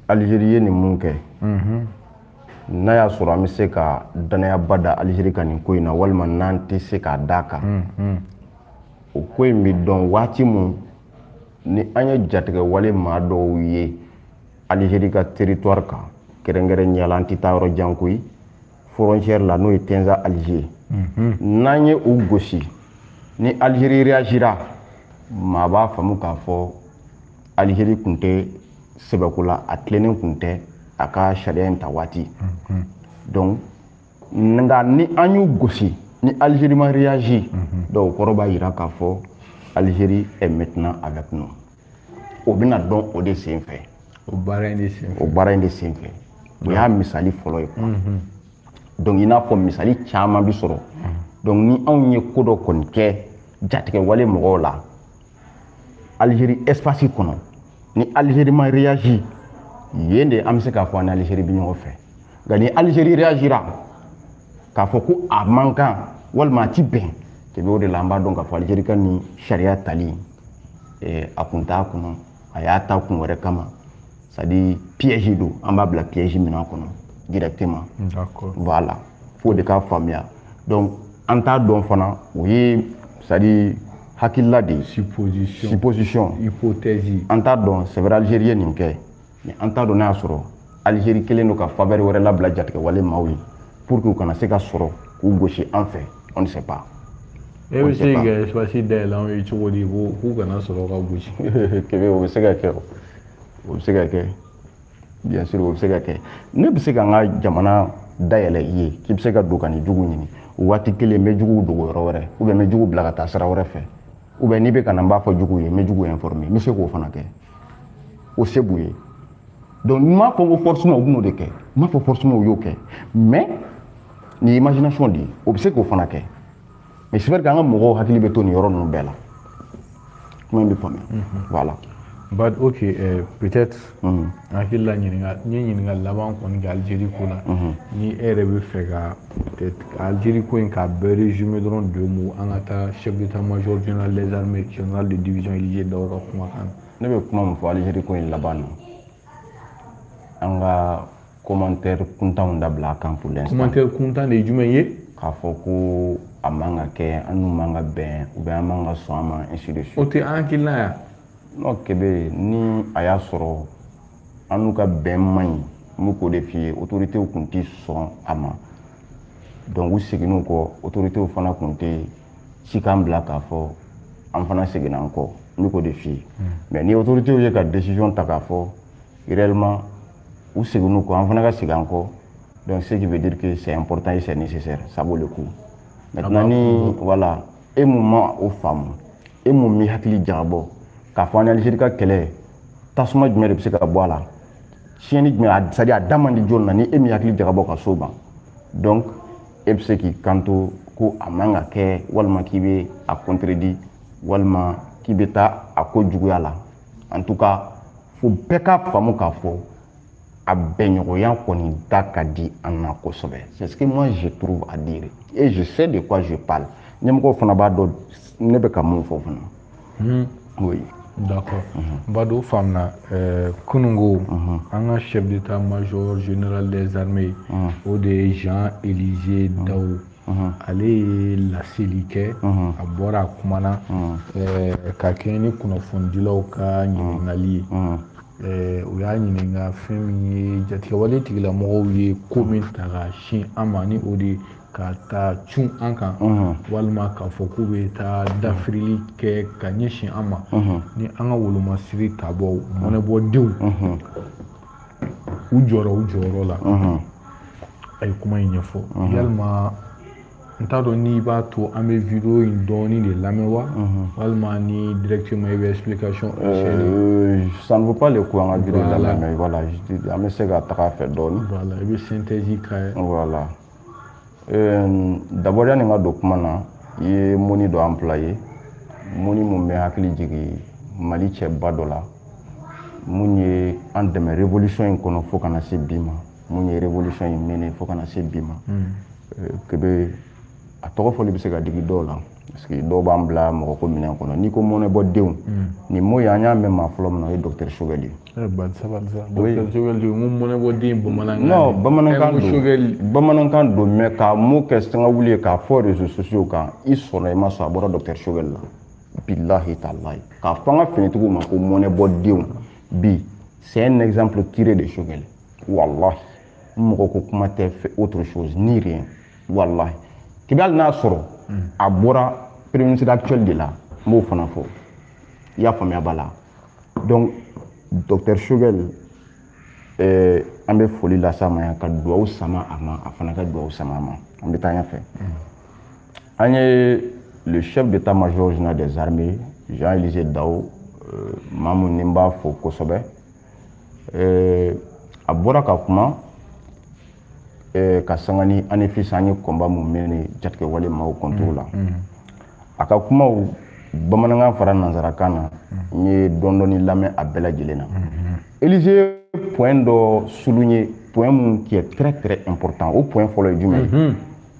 Algérie ye nin mun kɛ n'a y'a sɔrɔ an bɛ se ka danayaba da Algérie kan nin ko in na walima n'an tɛ se k'a d'a kan o ko in bɛ dɔn waati mun ni an ye jatigɛ wale maa dɔw ye Algérie ka territoire kan kɛrɛnkɛrɛnnenya la an tɛ taa yɔrɔ jan koyi frontière la n'o ye Tinza Alger n'an ye u gosi ni Algérie réagira maa b'a faamu k'a fɔ Algérie tun tɛ sɛbɛko la a tilennen tun tɛ a ka sariya in ta waati donc nka ni an y'u gosi ni Algérie ma réagi donc o kɔrɔ b'a jira k'a fɔ Algérie est maintenant avec nous o bɛna dɔn o de sen fɛ o baara in de sen fɛ o baara in de sen fɛ o y'a misali fɔlɔ ye quoi donc i n'a fɔ misali caman bi sɔrɔ donc ni anw ye ko dɔ kɔni kɛ jatigɛ wale mɔgɔw la Algérie espace kɔnɔ ni Algérie ma réagi yen de an bɛ se k'a fɔ an ni Algérie bɛ ɲɔgɔn fɛ nka ni Algérie réagira k'a fɔ ko a man kan walima a ti bɛn tɛbɛ o de la an b'a dɔn k'a fɔ Algérie ka nin sariya tali a kun t'a kɔnɔ a y'a ta kun wɛrɛ kama c'est à dire piège don an b'a bila piège min kɔnɔ directement voilà fo de k'a faamuya donc an t'a dɔn fana o ye c'est à dire hakilila de supposition hypothèse an t'a dɔn c'est vrai Algérie ye nin kɛ mais an t'a dɔn n'a y'a sɔrɔ Algérie kelen don ka faveur wɛrɛ labila jatigɛ wale maaw ye pour que u kana se ka sɔrɔ k'u gosi an fɛ on ne sait pas. E bɛ se ka espace dayɛlɛ anw ye cogo di k'u kana sɔrɔ ka gosi. Kɛmɛ o bɛ se ka kɛ o bɛ se ka kɛ bien sûr o bɛ se ka kɛ ne bɛ se ka n ka jamana dayɛlɛ i ye k'i bɛ se ka don ka nin jugu ɲini o waati kelen n bɛ jugu dogo yɔrɔ wɛrɛ ou bien n bɛ jugu bila ka taa sira wɛrɛ fɛ ou bien n'i bɛ ka na n b'a fɔ jugu ye n bɛ jugu informer n bɛ se k'o fana kɛ o se b'u ye donc n m'a fɔ ko forcément u bɛn'o de kɛ n m'a fɔ forcément u y'o kɛ mais nin imagination de ye o bɛ se k'o fana kɛ mais c'est vrai que an ka mɔgɔw hakili bɛ to nin yɔrɔ ninnu bɛɛ la kuma in bɛ faamuya voilà. But ok peut-être hakili la ɲininka n ye ɲininka laban kɔni kɛ Algérie ko la ni e yɛrɛ bɛ fɛ ka peut-être Algérie ko in k'a bɛɛ résumer dɔrɔn 2 mots an ka taa chef d'état-major général des armées général de division Élie Dawu ka kumakan na. Ne bɛ kuma min fɔ Algérie ko in laban na an ka commentaire kuntanw dabila a kan pour l'instant. Commentaire kuntan de ye jumɛn ye? K'a fɔ ko a man ka kɛ an n'u man ka bɛn ou bien an man ka sɔn a ma ainsi de suite. O tɛ an hakilina ya? Non Kɛbɛ ni a y'a sɔrɔ an n'u ka bɛn man ɲi n bɛ k'o de f'i ye autorités tun tɛ sɔn a ma donc u seginn'u kɔ autorités fana tun tɛ ci k'an bila k'a fɔ an fana seginna an kɔ n bɛ k'o de f'i ye mais ni autorités ye ka décision ta k'a fɔ réellement u seginn'u kɔ an fana ka segin an kɔ donc ce qui veut dire que c'est important et c'est nécessaire ça vaut le coup maintenant ni voilà e mun ma o faamu e mun mi hakili jagabɔ k'a fɔ an ni Algérie ka kɛlɛ tasuma jumɛn de bɛ se ka bɔ a la tiɲɛni jumɛn c'est à dire a da man di jɔn na ni e min hakili jagabɔ ka s'o ma donc e bɛ se k'i kanto ko a man ka kɛ walima k'i bɛ a contredit walima k'i bɛ taa a ko juguya la en tout cas fo bɛɛ ka faamu k'a fɔ a bɛnɲɔgɔnya kɔni da ka di an na kosɛbɛ c'est ce que moi je trouve à dire et je sais de quoi je parle ɲɛmɔgɔw fana b'a dɔn ne bɛ ka mun fɔ fana oui. D'accord. Bado famna kunungo an ka chef d'état-major général des armées o de ye Jean-Élie Dawu ale ye laseli kɛ a bɔra a kumana ka kɛɲɛ ni kunnafonidilaw ka ɲininkali ye o y'a ɲininka fɛn min ye jatigɛwale tigilamɔgɔw ye ko min ta ka sin an ma ni o de ka taa cun an kan walima k'a fɔ k'u bɛ taa dafirili kɛ ka ɲɛsin an ma ni an ka wolomasiri taabɔ mɔnɛbɔdenw u jɔra u jɔyɔrɔ la ay kuma in ɲɛfɔ yalima n t'a dɔn n'i b'a to an bɛ vidéo in dɔɔni de lamɛn wa walima ni directement i bɛ explication ça ne vaut pas le coup an ka vidéo lamɛn mais voilà an bɛ se ka taga fɛ dɔɔni voilà i bɛ synthèse k'a ye voilà d'abord yani n ka don kuma na i ye moni dɔ employé moni mun bɛ hakili jigin Mali cɛba dɔ la mun ye an dɛmɛ révolution in kɔnɔ fo kana se bi ma mun ye révolution in mɛnɛ fo kana se bi ma kebe a tɔgɔ fɔli bɛ se ka digi dɔw la parce que dɔw b'an bila mɔgɔ ko minɛn kɔnɔ n'i ko mɔnɛbɔdenw nin mot an y'a mɛn maa fɔlɔ min na o ye docteur Choguel ye docteur Choguel n ko mɔnɛbɔden bamanankan non bamanankan don mais ka mot kɛ sangawuli ye k'a fɔ réseaux sociaux kan i sɔnna i ma sɔn a bɔra docteur Choguel la billahi taalahi k'a fɔ an ka finitigiw ma ko mɔnɛbɔdenw bi c'est un exemple tiré de Choguel wallahi mɔgɔ ko kuma tɛ fait autre chose ni rien wallahi k'i hali n'a sɔrɔ a bɔra premier ministre actuel de la n b'o fana fɔ i y'a faamuya b'a la donc docteur Choguel an bɛ foli las'a ma yan ka dugawu sama a ma a fana ka dugawu sama a ma an bɛ taa ɲɛfɛ an ye le chef d'état-major général des armées Jean-Élisée Daho maa mun ni n b'a fɔ kosɛbɛ a bɔra ka kuma ka sanga ni ANEFIS an ye combat mun mɛnɛ jatigɛwale maaw contre la a ka kumaw bamanankan fara nanzarakan na n ye dɔɔni lamɛn a bɛɛ lajɛlen na Élysée point dɔ souligner point mun qui est très très important o point fɔlɔ ye jumɛn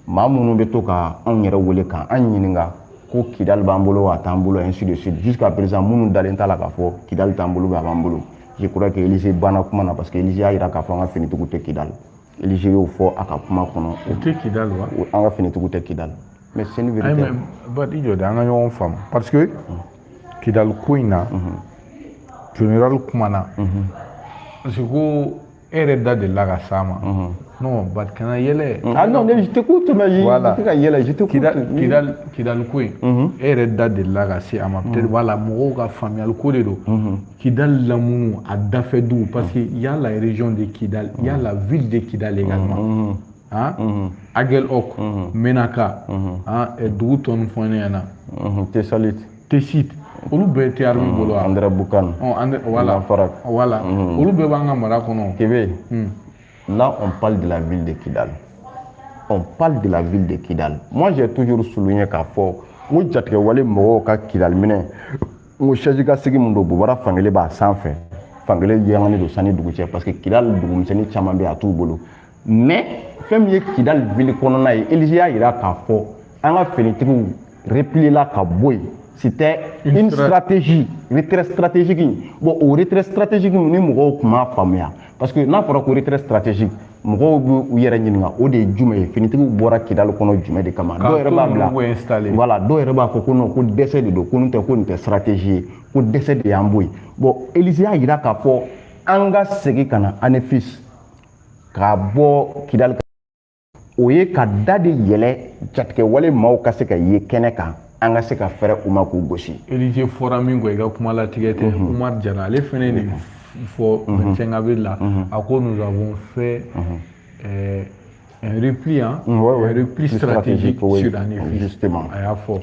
maa minnu bɛ to ka anw yɛrɛ wele kan an ɲininka ko Kidal b'an bolo a t'an bolo ainsi de suite jusqu'à présent minnu dalen t'a la k'a fɔ Kidal t'an bolo a b'an bolo je crois que Élysée banna kuma na parce que Élysée y'a jira k'a fɔ an ka finitigiw tɛ Kidal Élysée y'o fɔ a ka kuma kɔnɔ o tɛ Kidal wa an ka finitigiw tɛ Kidal mais c'est une vérité i jɔ de an ka ɲɔgɔn faamu parce que Kidal ko in na général kumana parce que ko e yɛrɛ da delila ka s'a ma non but kana yɛlɛ ah non je t'écoute mais je ka yɛlɛ je t'écoute Kidal ko in e yɛrɛ da delila ka se a ma peut-être voilà mɔgɔw ka faamuyali ko de don Kidal lamunu a dafɛ dugu parce que il y a la région de Kidal il y a la ville de Kidal également Agel Ok Menaka dugu tɔ nin fɔ ne ɲɛna Tessit olu bɛɛ tɛ armée bolo wa André Boucan voilà olu bɛɛ b'an ka mara kɔnɔ Kébé là on parle de la ville de Kidal on parle de la ville de Kidal moi j'ai toujours souligné k'a fɔ n ko jatigɛwale mɔgɔw ka Kidal minɛ n ko siège ka sigi mun don Bobara fankelen b'a sanfɛ fankelen yangani don sanni dugu cɛ parce que Kidal dugumisɛnnin caman bɛ a t'u bolo mais fɛn min ye Kidal ville kɔnɔna ye Élysée y'a jira k'a fɔ an ka finitigiw replier la ka bɔ yen c'était une stratégie retrait stratégique bon au retrait stratégique ni mɔgɔw tun m'a faamuya parce que n'a fɔra ko retrait stratégique mɔgɔw bɛ u yɛrɛ ɲininka o de ye jumɛn ye finitigiw bɔra Kidal kɔnɔ jumɛn de kama dɔw yɛrɛ b'a bila voilà dɔw yɛrɛ b'a fɔ ko non ko dɛsɛ de don ko nin tɛ stratégie ye ko dɛsɛ de y'an bɔ yen bon Élysée y'a jira k'a fɔ an ka segin ka na ANEFIS k'a bɔ Kidal o ye ka da de yɛlɛ jatigɛwale maaw ka se ka ye kɛnɛ kan an ka se ka fɛrɛ u ma k'u gosi Élysée fɔra min kɔ i ka kuma latigɛ tɛ Umar Jara ale fɛnɛ de fɔ 25 avril la a ko nous avons fait un repli stratégique sur ANEFIS a y'a fɔ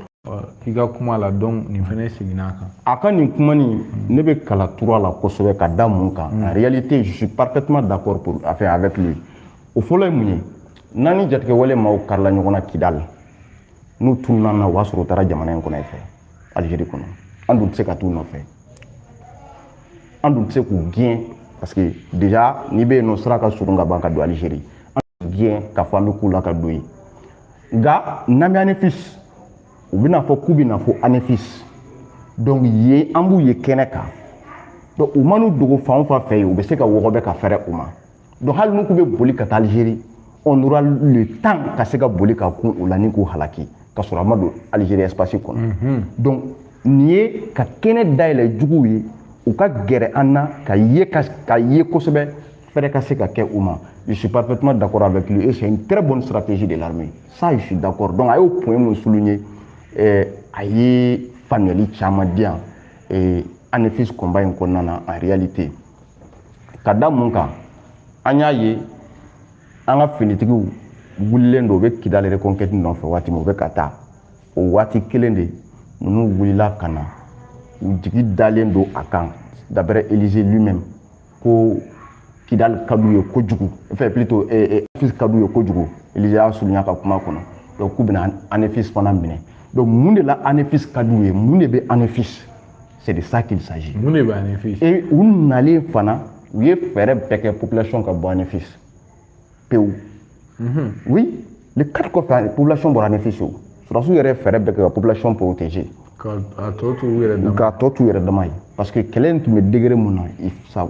i ka kuma la donc nin fɛnɛ seginna a kan a ka nin kuma nin ne bɛ kala turu a la kosɛbɛ ka da mun kan en réalité je suis parfaitement d'accord avec lui o fɔlɔ ye mun ye n'an ni jatigɛwale maaw karila ɲɔgɔn na Kidal n'u tununa na o b'a sɔrɔ u taara jamana in kɔnɔ fɛ Algérie kɔnɔ an dun tɛ se ka t'u nɔfɛ an dun tɛ se k'u gɛn parce que déjà n'i bɛ yen nɔ sira ka surun ka ban ka don Algérie an bɛ gɛn k'a fɔ an bɛ k'u la ka don yen nka n'an bɛ ANEFIS u bɛna fɔ k'u bɛna fɔ ANEFIS donc yen an b'u ye kɛnɛ kan donc u man'u dogo fan o fan fɛ yen u bɛ se ka wɔgɔbɛ ka fɛrɛ u ma donc hali n'u k'u bɛ boli ka taa Algérie on aura le temps ka se ka boli ka kun u la ni k'u halaki ka sɔrɔ a ma don Algérie espace kɔnɔ donc nin ye ka kɛnɛ dayɛlɛ juguw ye u ka gɛrɛ an na ka ye kosɛbɛ fɛrɛ ka se ka kɛ u ma je suis parfaitement d'accord avec lui et c'est une très bonne stratégie de l'armée ça je suis d'accord donc a y'o point mun souligner a ye faamuyali caman di yan ANEFIS combat in kɔnɔna na en réalité ka da mun kan an y'a ye an ka finitigiw wulilen don u bɛ Kidal reconquête nɔfɛ waati min u bɛ ka taa o waati kelen de ninnu wulila ka na u jigi dalen don a kan d'après Élysée lui-même ko Kidal ka d'u ye kojugu enfin plutôt Anefis ka d'u ye kojugu Élysée y'a souligné ka kuma kɔnɔ donc k'u bɛna Anefis fana minɛ donc mun de la Anefis ka d'u ye mun de bɛ Anefis c'est de ça qu'il s'agit. Mun de bɛ Anefis et u nalen fana u ye fɛɛrɛ bɛɛ kɛ population ka bɔ Anefis pewu. Oui, les 4 kɔfɛ population bɔra Anefis o surasiw yɛrɛ fɛɛrɛ bɛɛ kɛ ka population protéger ka tɔ to u yɛrɛ dama ka tɔ t'u yɛrɛ dama ye parce que kɛlɛ in tun bɛ degré mun na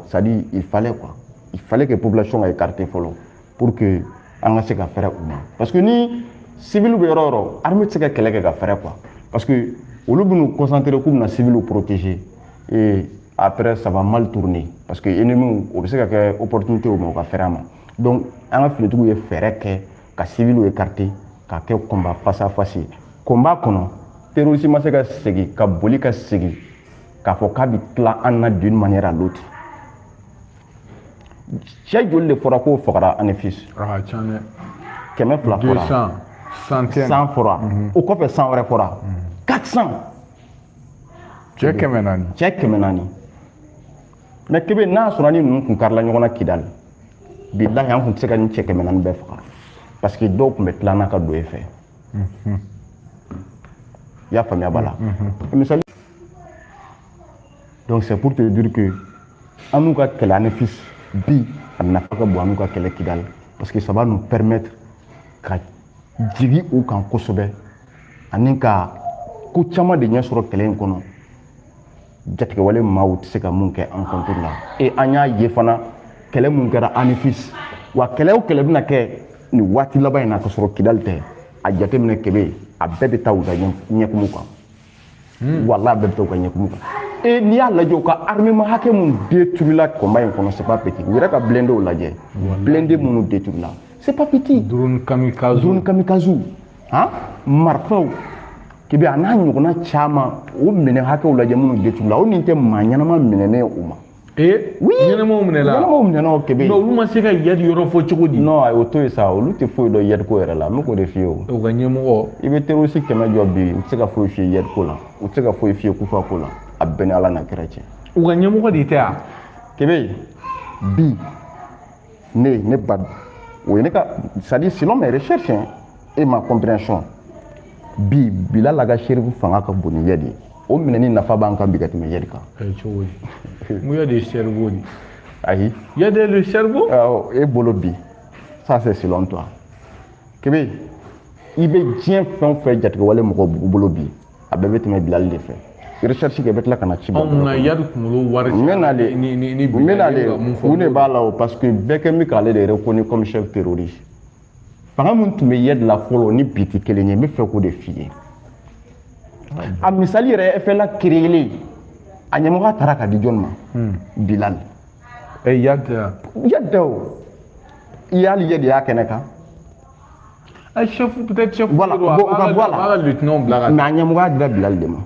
c'est-à-dire il fallait quoi il fallait que population ka écarter fɔlɔ pour que an ka se ka fɛrɛ u ma parce que ni civil bɛ yɔrɔ yɔrɔ armée tɛ se ka kɛlɛ kɛ ka fɛrɛ quoi parce que olu bɛn'u concentrer k'u bɛna civil protéger et après ça va mal tourner parce que ennemi o bɛ se ka kɛ opportunité u ma u ka fɛrɛ a ma donc an ka finitigiw ye fɛɛrɛ kɛ ka civil écarter ka kɛ combat face à face combat kɔnɔ terrorisme ma se ka segin ka boli ka segin k'a fɔ k'a bɛ tila an na d'une manière à l'autre cɛ joli de fɔra k'o fagara Anefis a ka ca dɛ 200 fɔra 100 fɔra o kɔfɛ 100 wɛrɛ fɔra 400 cɛ 400 cɛ 400 mais Kebe n'a sɔrɔ ni ninnu tun karila ɲɔgɔn na Kidal bilahi an tun tɛ se ka nin cɛ 400 bɛɛ faga parce que dɔw tun bɛ tila n'a ka don e fɛ i y'a faamuya b'a la misali donc c'est pour te dire que an n'u ka kɛlɛ Anefis bi a nafa ka bon an n'u ka kɛlɛ Kidal parce que ça va nous permettre ka jigi u kan kosɛbɛ ani ka ko caman de ɲɛ sɔrɔ kɛlɛ in kɔnɔ jatigɛwale maaw tɛ se ka mun kɛ an contre la et an y'a ye fana kɛlɛ mun kɛra Anefis wa kɛlɛ o kɛlɛ bɛna kɛ nin waati laban in na ka sɔrɔ Kidal tɛ a jateminɛ Kebe a bɛɛ bɛ taa u ka ɲɛkumu kan wala a bɛɛ bɛ taa u ka ɲɛkumu kan et n'i y'a lajɛ u ka armement hakɛ mun détruira combat in kɔnɔ c'est pas petit u yɛrɛ ka blindés lajɛ blindés minnu détruira c'est pas petit drone kamikaze han marifaw Kebe a n'a ɲɔgɔnna caman o minɛ hakɛw lajɛ minnu détruira o nin tɛ maa ɲɛnama minɛnen u ma oui ɲɛnamaw minɛna o Kebe mais olu ma se ka yadi yɔrɔ fɔ cogo di non o to ye sa olu tɛ foyi dɔn yadi ko yɛrɛ la n bɛ k'o de f'i ye o u ka ɲɛmɔgɔ i bɛ terroriste 100 jɔ bi u tɛ se ka foyi f'i ye yadi ko la u tɛ se ka foyi f'i ye kufa ko la a bɛɛ ni Ala n'a kira cɛ u ka ɲɛmɔgɔ de tɛ a Kebe bi ne ba o ye ne ka c'est-à-dire selon mes recherches et ma compréhension bi Bilal ka sherifu fanga ka bon ni yadi o minɛni nafa b'an kan bi ka tɛmɛ yadi kan cogo di mun yɛ de cerveau di ayi yadi le cerveau e bolo bi ça c'est selon toi Kebe i bɛ diɲɛ fɛn o fɛn jatigɛwale mɔgɔ bolo bi a bɛɛ bɛ tɛmɛ Bilal de fɛ recherche kɛ bɛ tila ka na ci bɔ anw na yadi kunkolo wari n bɛ n'ale u ne b'a la o parce que bɛɛ kɛ min k'ale de reconnu comme chef terroriste fanga min tun bɛ yadi la fɔlɔ ni bi tɛ kelen ye n bɛ fɛ k'o de f'i ye a misali yɛrɛ FLA créé a ɲɛmɔgɔ taara ka di jɔn ma Bilal yadi o i y'ale yadi y'a kɛnɛ kan chef peut-être chef voilà o ka bɔ a la lieutenant bila ka mais a ɲɛmɔgɔya dira Bilal de ma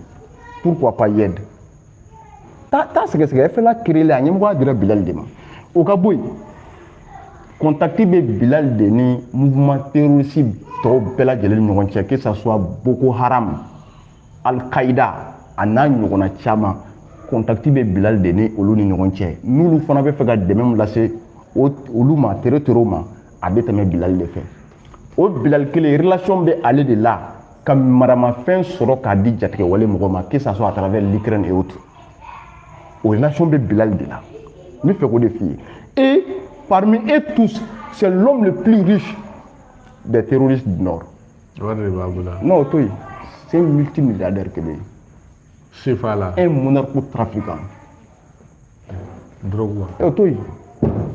pourquoi pas yadi taa sɛgɛsɛgɛ FLA créé a ɲɛmɔgɔya dira Bilal de ma o ka bɔ yen contacté bɛ Bilal de ni mouvement terroriste tɔw bɛɛ lajɛlen ni ɲɔgɔn cɛ que ça soit Boko Haram Al-Qaïda a n'a ɲɔgɔnna caman contacté bɛ Bilal de ni olu ni ɲɔgɔn cɛ n'olu fana bɛ fɛ ka dɛmɛ min lase olu ma terroriste ma a bɛ tɛmɛ Bilal de fɛ o Bilal kelen relation bɛ ale de la ka maramafɛn sɔrɔ k'a di jatigɛwale mɔgɔ ma que ça soit à travers l'Ukraine et autres o relation bɛ Bilal de la n bɛ fɛ k'o de f'i ye et parmi eux tous c'est l'homme le plus riche des terroristes du Nord. Non, toi, c'est un multimilliardaire Kebe. C'est pas là. Un monarque-trafiquant. Drogue. Et toi?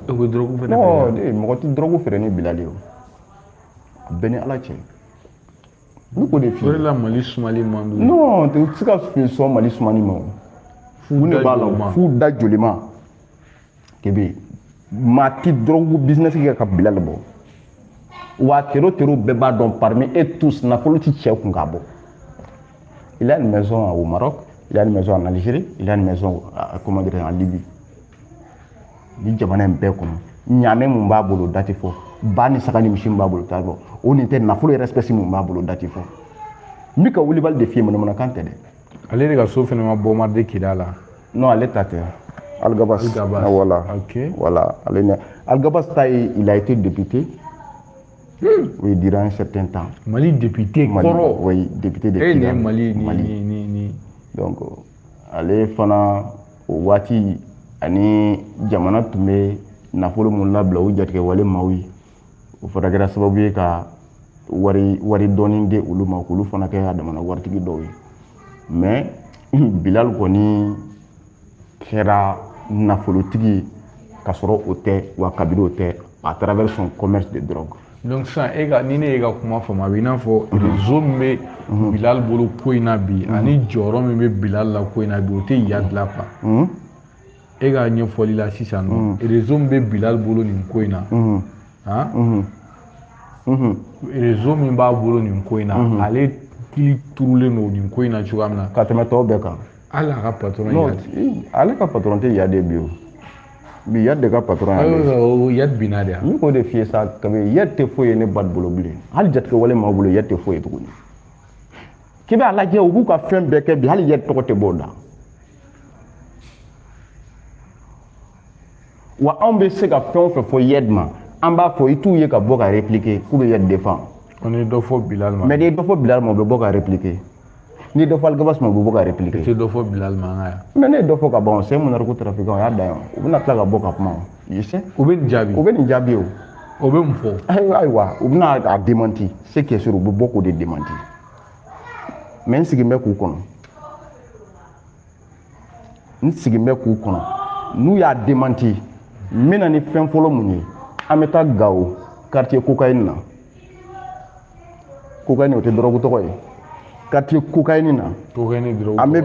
Drogue. Non, moi tu drogue faire ni Bilal yo. Beni ala tche. Nous ko defi. La Mali Somalie mandu. Non, tu sais ka fin so Mali Somalie ma. Fu ne ba la fu da jolima. Kebe. Ma ti drogue business ki ka Bilal bo. Wa tero bɛɛ b'a dɔn parmi eux tous nafolo ti cɛ kun ka bɔ. Il a une maison au Maroc, il a une maison en Algérie, il a une maison comment dire en Libye. Ni jamana in bɛɛ kɔnɔ ɲaamɛ mun b'a bolo dati fɔ ba ni saga ni misi b'a bolo t'a bɔ o nin tɛ nafolo yɛrɛ espèce mun b'a bolo dati fɔ n bɛ ka wulibali de f'i ye manamanakan tɛ dɛ ale de ka so fɛnɛ ma bɔ Mardi Kida la non ale ta tɛ Algabas voilà voilà Algabas ta il a été député oui durant un certain temps Mali député kɔrɔ oui député de Kida Mali ni donc ale fana o waati ani jamana tun bɛ nafolo mun labila u jatigɛ wale maaw ye o fana kɛra sababu ye ka wari dɔɔni di olu ma k'olu fana kɛ a damana waritigi dɔw ye mais Bilal kɔni kɛra nafolotigi ka sɔrɔ o tɛ wa kabiri o tɛ à travers son commerce de drogue. Donc sisan ni ne ye ka kuma faamu a bɛ i n'a fɔ réseau min bɛ Bilal bolo ko in na bi ani jɔyɔrɔ min bɛ Bilal la ko in na bi o tɛ Iyad la quoi. E ka ɲɛfɔli la sisan nɔ réseau min bɛ Bilal bolo nin ko in na réseau min b'a bolo nin ko in na ale kili turulen don nin ko in na cogoya min na ka tɛmɛ tɔw bɛɛ kan hali a ka patron Iyad ale ka patron tɛ Iyad bi o bi Iyad de ka patron o Iyad binna de n k'o de f'i ye sa kabi Iyad tɛ foyi ye ne ba bolo bilen hali jatigɛ wale m'aw bolo Iyad tɛ foyi ye tuguni k'i b'a lajɛ u b'u ka fɛn bɛɛ kɛ bi hali Iyad tɔgɔ tɛ bɔ o la wa anw bɛ se ka fɛn o fɛn fɔ Iyad ma an b'a fɔ i t'u ye ka bɔ ka répliquer k'u bɛ Iyad défend on est dɔ fɔ Bilal ma mais ni dɔ fɔ Bilal ma o bɛ bɔ ka répliquer ni dɔ fɔ Algabas ma o bɛ bɔ ka répliquer tɛ dɔ fɔ Bilal ma an ka yan mais ne ye dɔ fɔ ka ban c'est mon narco trafiquant o y'a dan yan u bɛna tila ka bɔ ka kuma o sais u bɛ nin jaabi u bɛ nin jaabi o o bɛ mun fɔ ayiwa u bɛna a démenti ce qui est sûr u bɛ bɔ k'o de démenti mais n sigin bɛ k'u kɔnɔ n'u y'a démenti n bɛna ni fɛn fɔlɔ mun ye an bɛ taa Gao quartier cocaïne na cocaïne o tɛ drogue tɔgɔ ye quartier cocaïne na an bɛ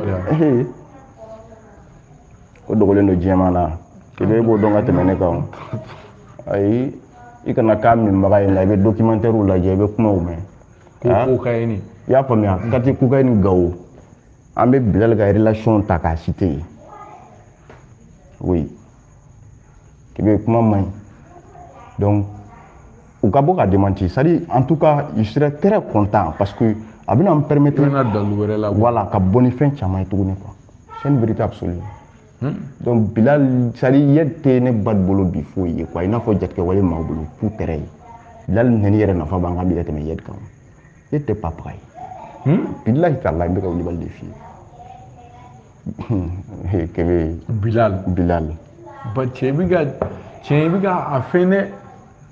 o dogolen don diɲɛma na k'i bɛ e b'o dɔn ka tɛmɛ ne kan ayi i kana k'a minbaga ye nka i bɛ documentaire lajɛ i bɛ kumaw mɛn cocaïne i y'a faamuya quartier cocaïne Gao an bɛ Bilal ka relation ta k'a citer yen oui k'i bɛ kuma man ɲi donc u ka bɔ ka démentir c'est-à-dire en tout cas je serais très content parce que a bɛna me permettre voilà ka bɔ ni fɛn caman ye tuguni quoi c'est une vérité absolue donc Bilal c'est-à-dire Iyad tɛ ne ba bolo bi foyi ye quoi i n'a fɔ jatigɛ wale m'aw bolo tout terrain ye Bilal nɛni yɛrɛ nafa b'an kan bi ka tɛmɛ Iyad kan Iyad tɛ papaye billahi taala n bɛ ka wulibali de f'i ye kebe Bilal ba cɛ bɛ ka a fɛn dɛ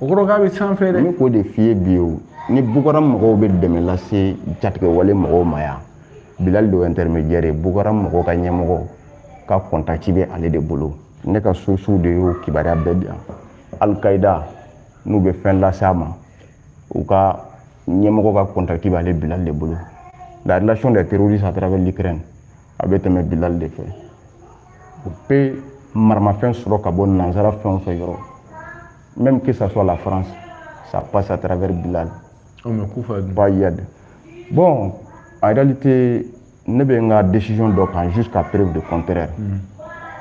o kɔrɔ k'a bɛ sanfɛ dɛ n bɛ k'o de f'i ye bi o ni Boko-Haram mɔgɔw bɛ dɛmɛ lase jatigɛ wale mɔgɔw ma yan Bilal de y'o intermédiaire ye Boko-Haram mɔgɔw ka ɲɛmɔgɔ ka contact bɛ ale de bolo ne ka sources de y'o kibaruya bɛɛ di yan Al-Qaïda n'u bɛ fɛn lase a ma u ka ɲɛmɔgɔ ka contact bɛ ale Bilal de bolo la relation des terroristes à travers l'Ukraine a bɛ tɛmɛ Bilal de fɛ u bɛ maramafɛn sɔrɔ ka bɔ nanzara fɛn o fɛn yɔrɔ même que ça soit la France ça passe à travers Bilal pas Iyad bon en réalité ne bɛ n ka décision dɔ kan jusqu'à preuve de contraire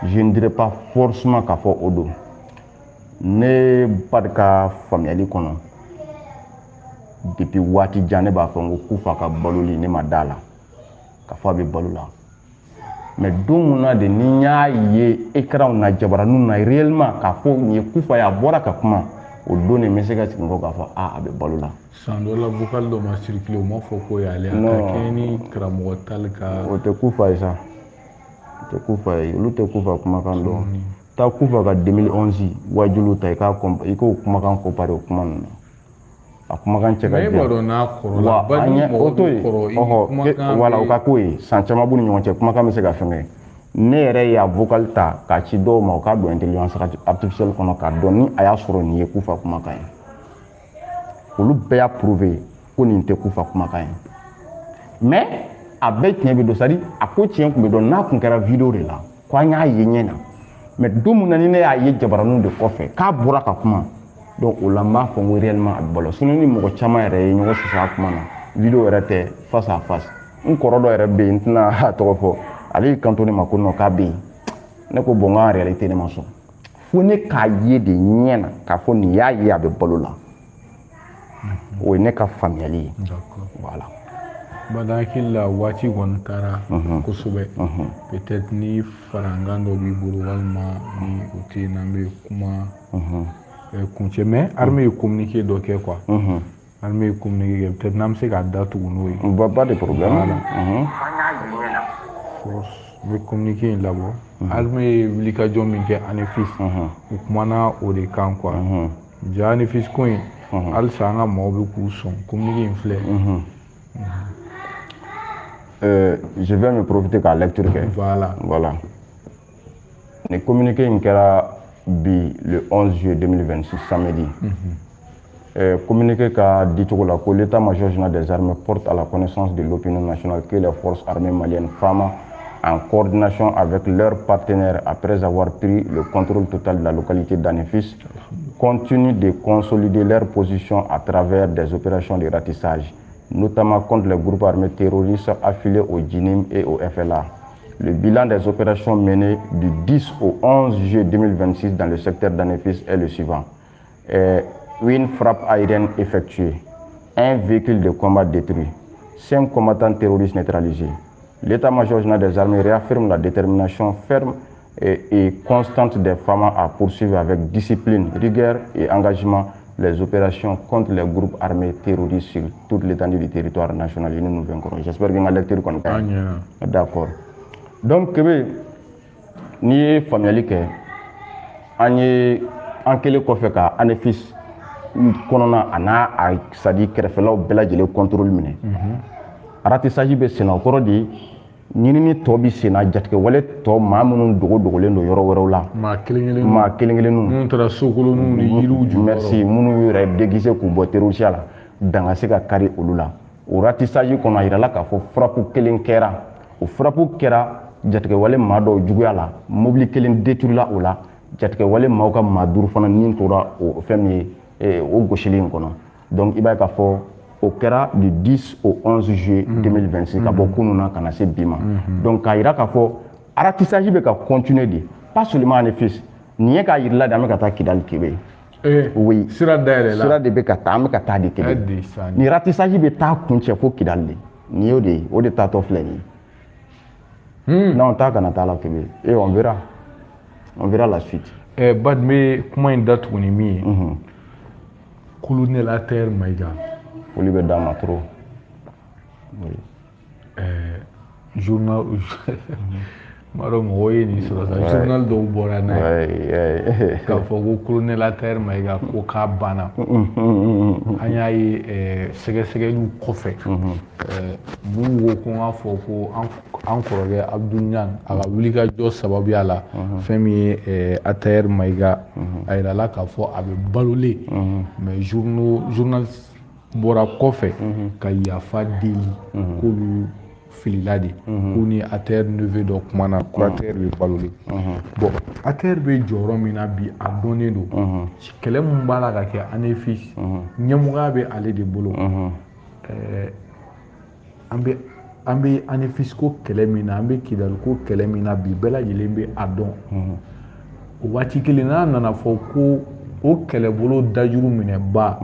je ne dirais pas forcément k'a fɔ o don ne ba de ka faamuyali kɔnɔ depuis waati jan ne b'a fɔ n ko Kufa ka baloli ne ma d'a la k'a fɔ a bɛ balo la mais don mun na de ni n y'a ye écran na jabaraninw na réellement k'a fɔ nin ye Kufa ye a bɔra ka kuma o don de n bɛ se ka sigi n kɔ k'a fɔ a bɛ balo la. san dɔ la vocal dɔ ma circuler o ma fɔ ko y'ale a ka kɛ ni karamɔgɔ Tall ka. o tɛ Kufa ye sa o tɛ Kufa ye olu tɛ Kufa kumakan dɔn taa Kufa ka 2011 wajuliw ta i k'o kumakan comparer o kuma ninnu a kumakan cɛ ka jan. mais e b'a dɔn n'a kɔrɔla Badji mɔgɔ bɛ kɔrɔ i kumakan bɛ voilà o ka k'o ye san caman b'u ni ɲɔgɔn cɛ kumakan bɛ se ka fɛngɛ ne yɛrɛ y'a vocal ta k'a ci dɔw ma o k'a don intelligence artificielle kɔnɔ k'a dɔn ni a y'a sɔrɔ nin ye Kufa kumakan ye olu bɛɛ y'a prouvé ko nin tɛ Kufa kumakan ye mais a bɛɛ tiɲɛ bɛ dɔn c'est-à-dire a ko tiɲɛ tun bɛ dɔn n'a tun kɛra vidéo de la ko an y'a ye ɲɛ na mais don min na ni ne y'a ye jabaraninw de kɔfɛ k'a bɔra ka kuma donc o la n b'a fɔ n ko réellement a bɛ balo sinon ni mɔgɔ caman yɛrɛ ye ɲɔgɔn sɔsɔ a kuma na vidéo yɛrɛ tɛ face à face n kɔrɔ dɔ yɛrɛ bɛ yen n tɛna a tɔgɔ fɔ ale y'i kanto ne ma ko non k'a bɛ yen ne ko bon n ka réalité ne ma sɔn fo ne k'a ye de ɲɛ na k'a fɔ nin y'a ye a bɛ balo la o ye ne ka faamuyali ye. D'accord. Voilà. Bada hakili la waati kɔni taara kosɛbɛ. Peut-être ni farankan dɔ b'i bolo walima ni o tɛ yen n'an bɛ kuma kuncɛ mais armée ye communiqué dɔ kɛ quoi. Armée ye communiqué kɛ peut-être n'an bɛ se k'a da tugu n'o ye. Pas de problème. Force bɛ communiqué in labɔ. Armée ye wulikajɔ min kɛ ANEFIS u kumana o de kan quoi. Ja ANEFIS ko in halisa an ka mɔgɔw bɛ k'u sɔn communiqué in filɛ. Je vais me profiter k'a lecture kɛ. Voilà. Le communiqué in kɛra bi le 11 juillet 2026 samedi. Communiqué qu'a dit que l'état-major général des armées porte à la connaissance de l'opinion nationale que les forces armées maliennes FAMA, en coordination avec leurs partenaires après avoir pris le contrôle total de la localité d'Anefis, continuent de consolider leur position à travers des opérations de ratissage, notamment contre les groupes armés terroristes affiliés au JINIM et au FLA. Le bilan des opérations menées du 10 au 11 juillet 2026 dans le secteur d'Anefis est le suivant. Une frappe aérienne effectuée, un véhicule de combat détruit, 5 combattants terroristes neutralisés. L'état-major général des armées réaffirme la détermination ferme et constante des FAMA à poursuivre avec discipline, rigueur et engagement les opérations contre les groupes armés terroristes sur toute l'étendue du territoire national. Et nous vaincrons. J'espère que vous avez lecture. D'accord. Donc, ni ye faamuyali kɛ an ye an kelen kɔfɛ ka ANEFIS kɔnɔna a n'a sadi kɛrɛfɛlaw bɛɛ lajɛlen contrôle minɛ. Ratissage bɛ senna o kɔrɔ de ɲinini tɔ bi senna jatigɛwale tɔ maa minnu dogolen don yɔrɔ wɛrɛw la. Maa kelen kelenninw. Minnu taara sokolonninw ni yiriw jukɔrɔ. Merci minnu yɛrɛ déguisé k'u bɔ terroriste la dan ka se ka kari olu la. O ratissage kɔnɔ a yirala k'a fɔ frappe kelen kɛra. O frappe kɛra jatigɛwale maa dɔw juguya la mobili kelen détruira o la jatigɛwale maaw ka maa 5 fana nin tora o fɛn min ye o gosili in kɔnɔ. Donc i b'a ye k'a fɔ o kɛra du 10 au 11 juillet 2026 ka bɔ kunun na ka na se bi ma. Donc k'a yira k'a fɔ ratissage bɛ ka continuer de pas seulement ANEFIS nin ye k'a yirala de an bɛ ka taa Kidali Kebe. Oui, sira dayɛlɛ la sira de bɛ ka taa an bɛ ka taa de Kebe. Ni ratissage bɛ taa kuncɛ fo Kidali de nin y'o de ye o de taatɔ filɛ nin ye. Non, ta kana taa la Kebe et on verra la suite. Bad me kuma in da tuguni min ye colonel Ataïr Maïga foli bɛ d'a ma trop. Journal maro mɔgɔw ye nin sɔrɔ sa journal dɔw bɔra n'a ye k'a fɔ ko colonel Ataïr Maïga ko k'a banna. An y'a ye sɛgɛsɛgɛliw kɔfɛ mun ko ko k'a fɔ ko an kɔrɔkɛ Abdou Niang a ka wulikajɔ sababuya la fɛn min ye Ataïr Maïga a yirala k'a fɔ a bɛ balolen mais journal bɔra kɔfɛ ka yafa deli k'olu filila de ko ni Ataïr neveu dɔ kumana ko Ataïr bɛ balolen. Bon Ataïr bɛ jɔyɔrɔ min na bi a dɔnnen don kɛlɛ mun b'a la ka kɛ ANEFIS ɲɛmɔgɔya bɛ ale de bolo. An bɛ ANEFIS ko kɛlɛ min na an bɛ Kidali ko kɛlɛ min na bi bɛɛ lajɛlen bɛ a dɔn. O waati kelen n'a nana fɔ ko o kɛlɛbolo dajuru minɛba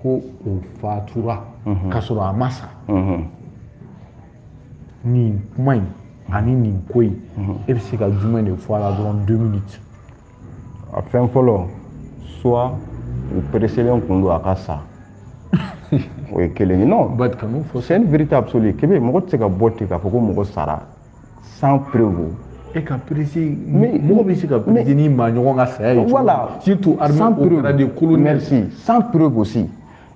ko o fatura k'a sɔrɔ a ma sa. Nin kuma in ani nin ko in e bɛ se ka jumɛn de fɔ a la dɔrɔn 2 minutes. A fɛn fɔlɔ soit u pereselen kun don a ka sa o ye kelen ye. Non, c'est une vérité absolue. Kebe mɔgɔ tɛ se ka bɔ ten k'a fɔ ko mɔgɔ sara sans preuve. E ka perese mɔgɔ bɛ se ka perese ni maa ɲɔgɔn ka saya ye. Voilà, surtout armée opéra de colonel. Merci, sans preuve aussi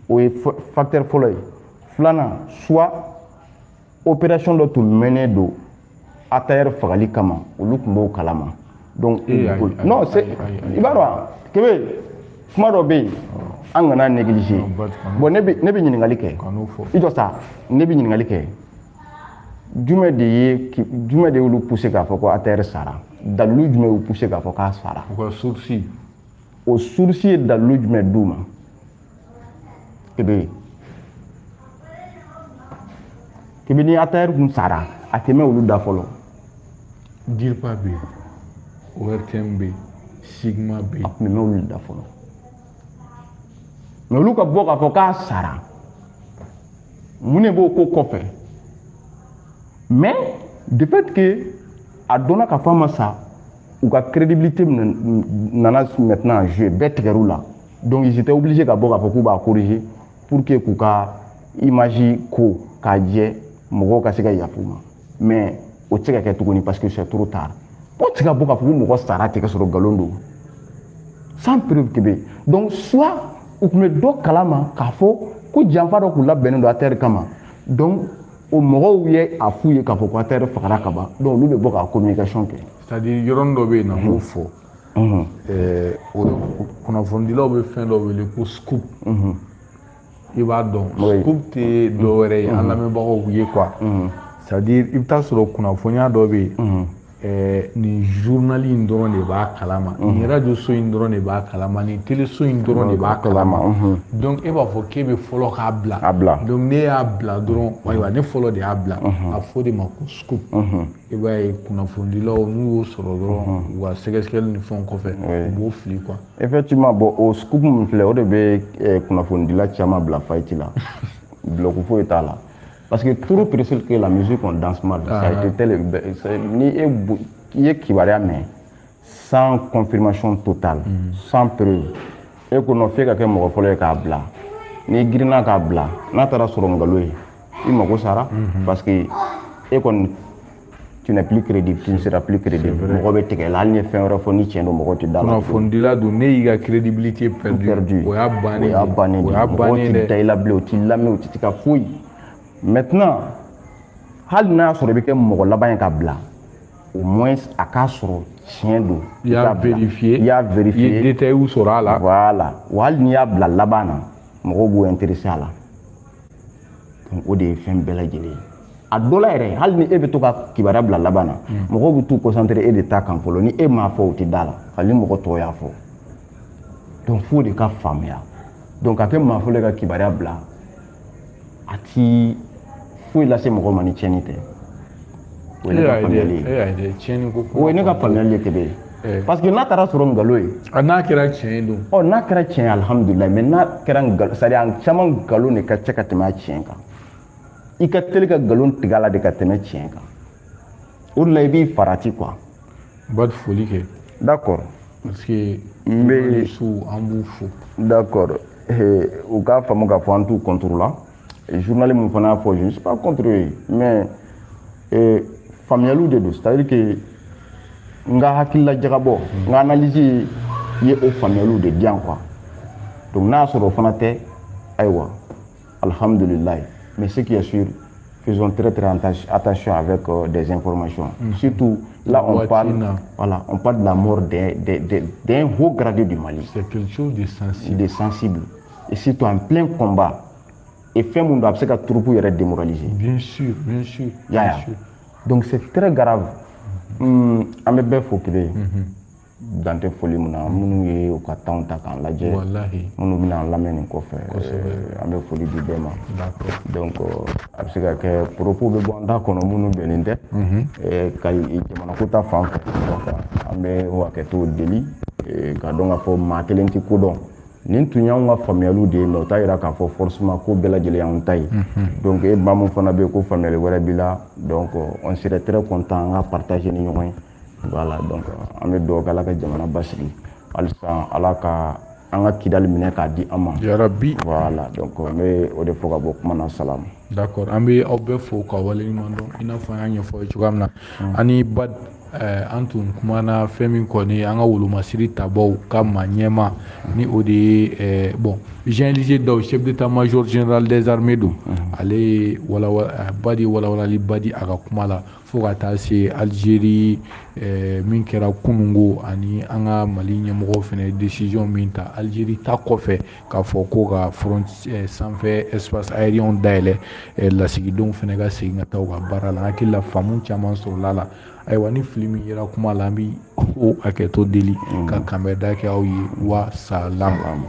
o ye facteur fɔlɔ ye. Filanan soit opération dɔ tun mɛnnen don Ataïr fagali kama olu tun b'o kalama. Donc non, c'est i b'a dɔn Kebe kuma dɔ bɛ yen an kana négliger. Bon ne bɛ ɲininkali kɛ i jɔ sa ne bɛ ɲininkali kɛ jumɛn de y'olu pousser k'a fɔ ko Ataïr sara dalilu jumɛn y'u pousser k'a fɔ k'a sara. O ka source o source ye dalilu jumɛn d'u ma Kebe ni Ataïr kun sara a tɛmɛ olu da fɔlɔ. DIRPA bɛ yen ORTM bɛ yen Sigma bɛ yen a tun bɛ olu da fɔlɔ mais olu ka bɔ k'a fɔ k'a sara mun de b'o ko kɔfɛ mais de fait que a donna k'a fɔ a ma sa u ka crédibilité nana maintenant jouer bɛɛ tigɛr'u la donc ils étaient obligés ka bɔ k'a fɔ k'u b'a corriger pour que k'u ka image ko k'a jɛ mɔgɔw ka se ka yafa u ma mais o tɛ se ka kɛ tuguni parce que c'est trop tard o tɛ se ka bɔ k'a fɔ ko mɔgɔ sara tɛ ka sɔrɔ nkalon don sans preuve que bɛ donc soit u tun bɛ dɔ kalama k'a fɔ ko janfa dɔ k'u labɛnnen don ATR kama donc o mɔgɔw ye a f'u ye k'a fɔ ko ATR fagara ka ban donc olu bɛ bɔ ka communication kɛ. c'est à dire yɔrɔnin dɔ bɛ yen na m'o fɔ kunnafonidilaw bɛ fɛn dɔ wele ko scoop i b'a dɔn scoop tɛ dɔ wɛrɛ ye an lamɛnbagaw ye quoi c'est à dire i bɛ taa sɔrɔ kunnafoniya dɔ bɛ yen nin journal in dɔrɔn de b'a kalama nin radio so in dɔrɔn de b'a kalama nin télé so in dɔrɔn de b'a kalama donc e b'a fɔ k'e bɛ fɔlɔ k'a bila donc ne y'a bila dɔrɔn ayiwa ne fɔlɔ de y'a bila a fɔ de ma ko scoop i b'a ye kunnafonidilaw n'u y'o sɔrɔ dɔrɔn u ka sɛgɛsɛgɛli ni fɛnw kɔfɛ u b'o fili quoi. effectivement bon o scoop min filɛ o de bɛ kunnafonidila caman bila faillite la bloc foyi t'a la. Parce que trop pressé que la musique on danse mal, ça a été tel ni e kibaruya mɛn sans confirmation totale, sans preuve. E ko non f'e ka kɛ mɔgɔ fɔlɔ ye k'a bila, n'i girinna k'a bila, n'a taara sɔrɔ nkalon ye, i mago sara parce que e kɔni tu n'es plus crédible, tu ne seras plus crédible. Mɔgɔ bɛ tigɛ la hali ni fɛn wɛrɛ fɔ ni tiɲɛ don mɔgɔ tɛ da la. Kunnafonidila don ne y'i ka crédibilité perdu, o y'a bannen de. Mɔgɔ tɛ da i la bilen, o t'i lamɛn, o tɛ ka foyi. Maintenant hali n'a y'a sɔrɔ i bɛ kɛ mɔgɔ laban ye ka bila au moins a k'a sɔrɔ tiɲɛ don i y'a vérifié i ye détail sɔrɔ a la voilà wa hali n'i y'a bila laban na mɔgɔw b'u intéressé a la donc o de ye fɛn bɛɛ lajɛlen ye a dɔ la yɛrɛ hali ni e bɛ to ka kibaruya bila laban na mɔgɔw bɛ t'u concentré e de ta kan fɔlɔ ni e m'a fɔ o tɛ da la hali ni mɔgɔ tɔw y'a fɔ donc f'o de ka faamuya donc a kɛ maa fɔlɔ ye ka kibaruya bila a ti foyi lase mɔgɔ ma ni tiɲɛni tɛ o ye ne ka faamuyali ye o ye ne ka faamuyali ye Kebe parce que n'a taara sɔrɔ nkalon ye n'a kɛra tiɲɛ ye don n'a kɛra tiɲɛ ye alhamdulilayi mais n'a kɛra nkalon c'est à dire caman nkalon de ka ca ka tɛmɛ a tiɲɛ kan i ka teli ka nkalon tigɛ a la de ka tɛmɛ tiɲɛ kan o de la i b'i farati quoi. Ba foli kɛ d'accord parce que n bɛ su an b'u fo d'accord u k'a faamu k'a fɔ an t'u contre la journal mun fana y'a fɔ je ne suis pas contre eux mais faamuyaliw de don c'est à dire que n ka hakilila jagabɔ n ka analyse ye o faamuyaliw de di yan quoi donc n'a y'a sɔrɔ o fana tɛ ayiwa alhamdulilayi mais ce qui est sûr faisons très attention avec des informations surtout là on parle de la mort d'un haut gradé du Mali. C'est quelque chose de sensible et surtout en plein combat. Et fait mon doigt, c'est que troupe est démoralisé. Bien sûr. Donc c'est très grave. On est bien focalisé. Dans tes folies, mon est au Qatar, ta kan lajɛ. Mon est dans la main en coffre. On est folie du déma. Donc a bɛ se ka kɛ propos bɛ bɔ an da kɔnɔ minnu bɛnnen tɛ. Ka jamana ko ta fan fɛ. An bɛ hakɛto deli ka dɔn k'a fɔ maa kelen tɛ ko dɔn. Nin tun y'anw ka faamuyaliw de ye mais o t'a yira k'a fɔ forcément ko bɛɛ lajɛlen y'anw ta ye donc e maa min fana bɛ yen ko faamuyali wɛrɛ b'i la donc on serait très content an ka partager ni ɲɔgɔn ye voilà donc an bɛ dugawu kɛ Ala ka jamana basigi halisa Ala ka an ka kidali minɛ k'a di an ma yarabi voilà donc n bɛ o de fɔ ka bɔ kuma na salamu d'accord an bɛ aw bɛɛ fo ka waleɲuman dɔn i n'a fɔ an y'a ɲɛfɔ aw ye cogoya min na ani Bad an tun kumana fɛn min kɔni an ka wolomasiri tabaw ka maa ɲɛma ni o de ye bon Jean Elisée Daw chef d'état-major général des armées don ale ye ba de walawalali ba di a ka kuma la fo ka taa se Algérie min kɛra kunungo ani an ka Mali ɲɛmɔgɔw fana décision min ta Algérie ta kɔfɛ k'a fɔ ko ka front sanfɛ espace aérien dayɛlɛ lasigidenw fana ka segin ka taa u ka baara la hakili la faamu caman sɔrɔla la ayiwa ni fili min yera kuma la an bɛ o hakɛto deli ka kanbɛnda kɛ aw ye wa salam.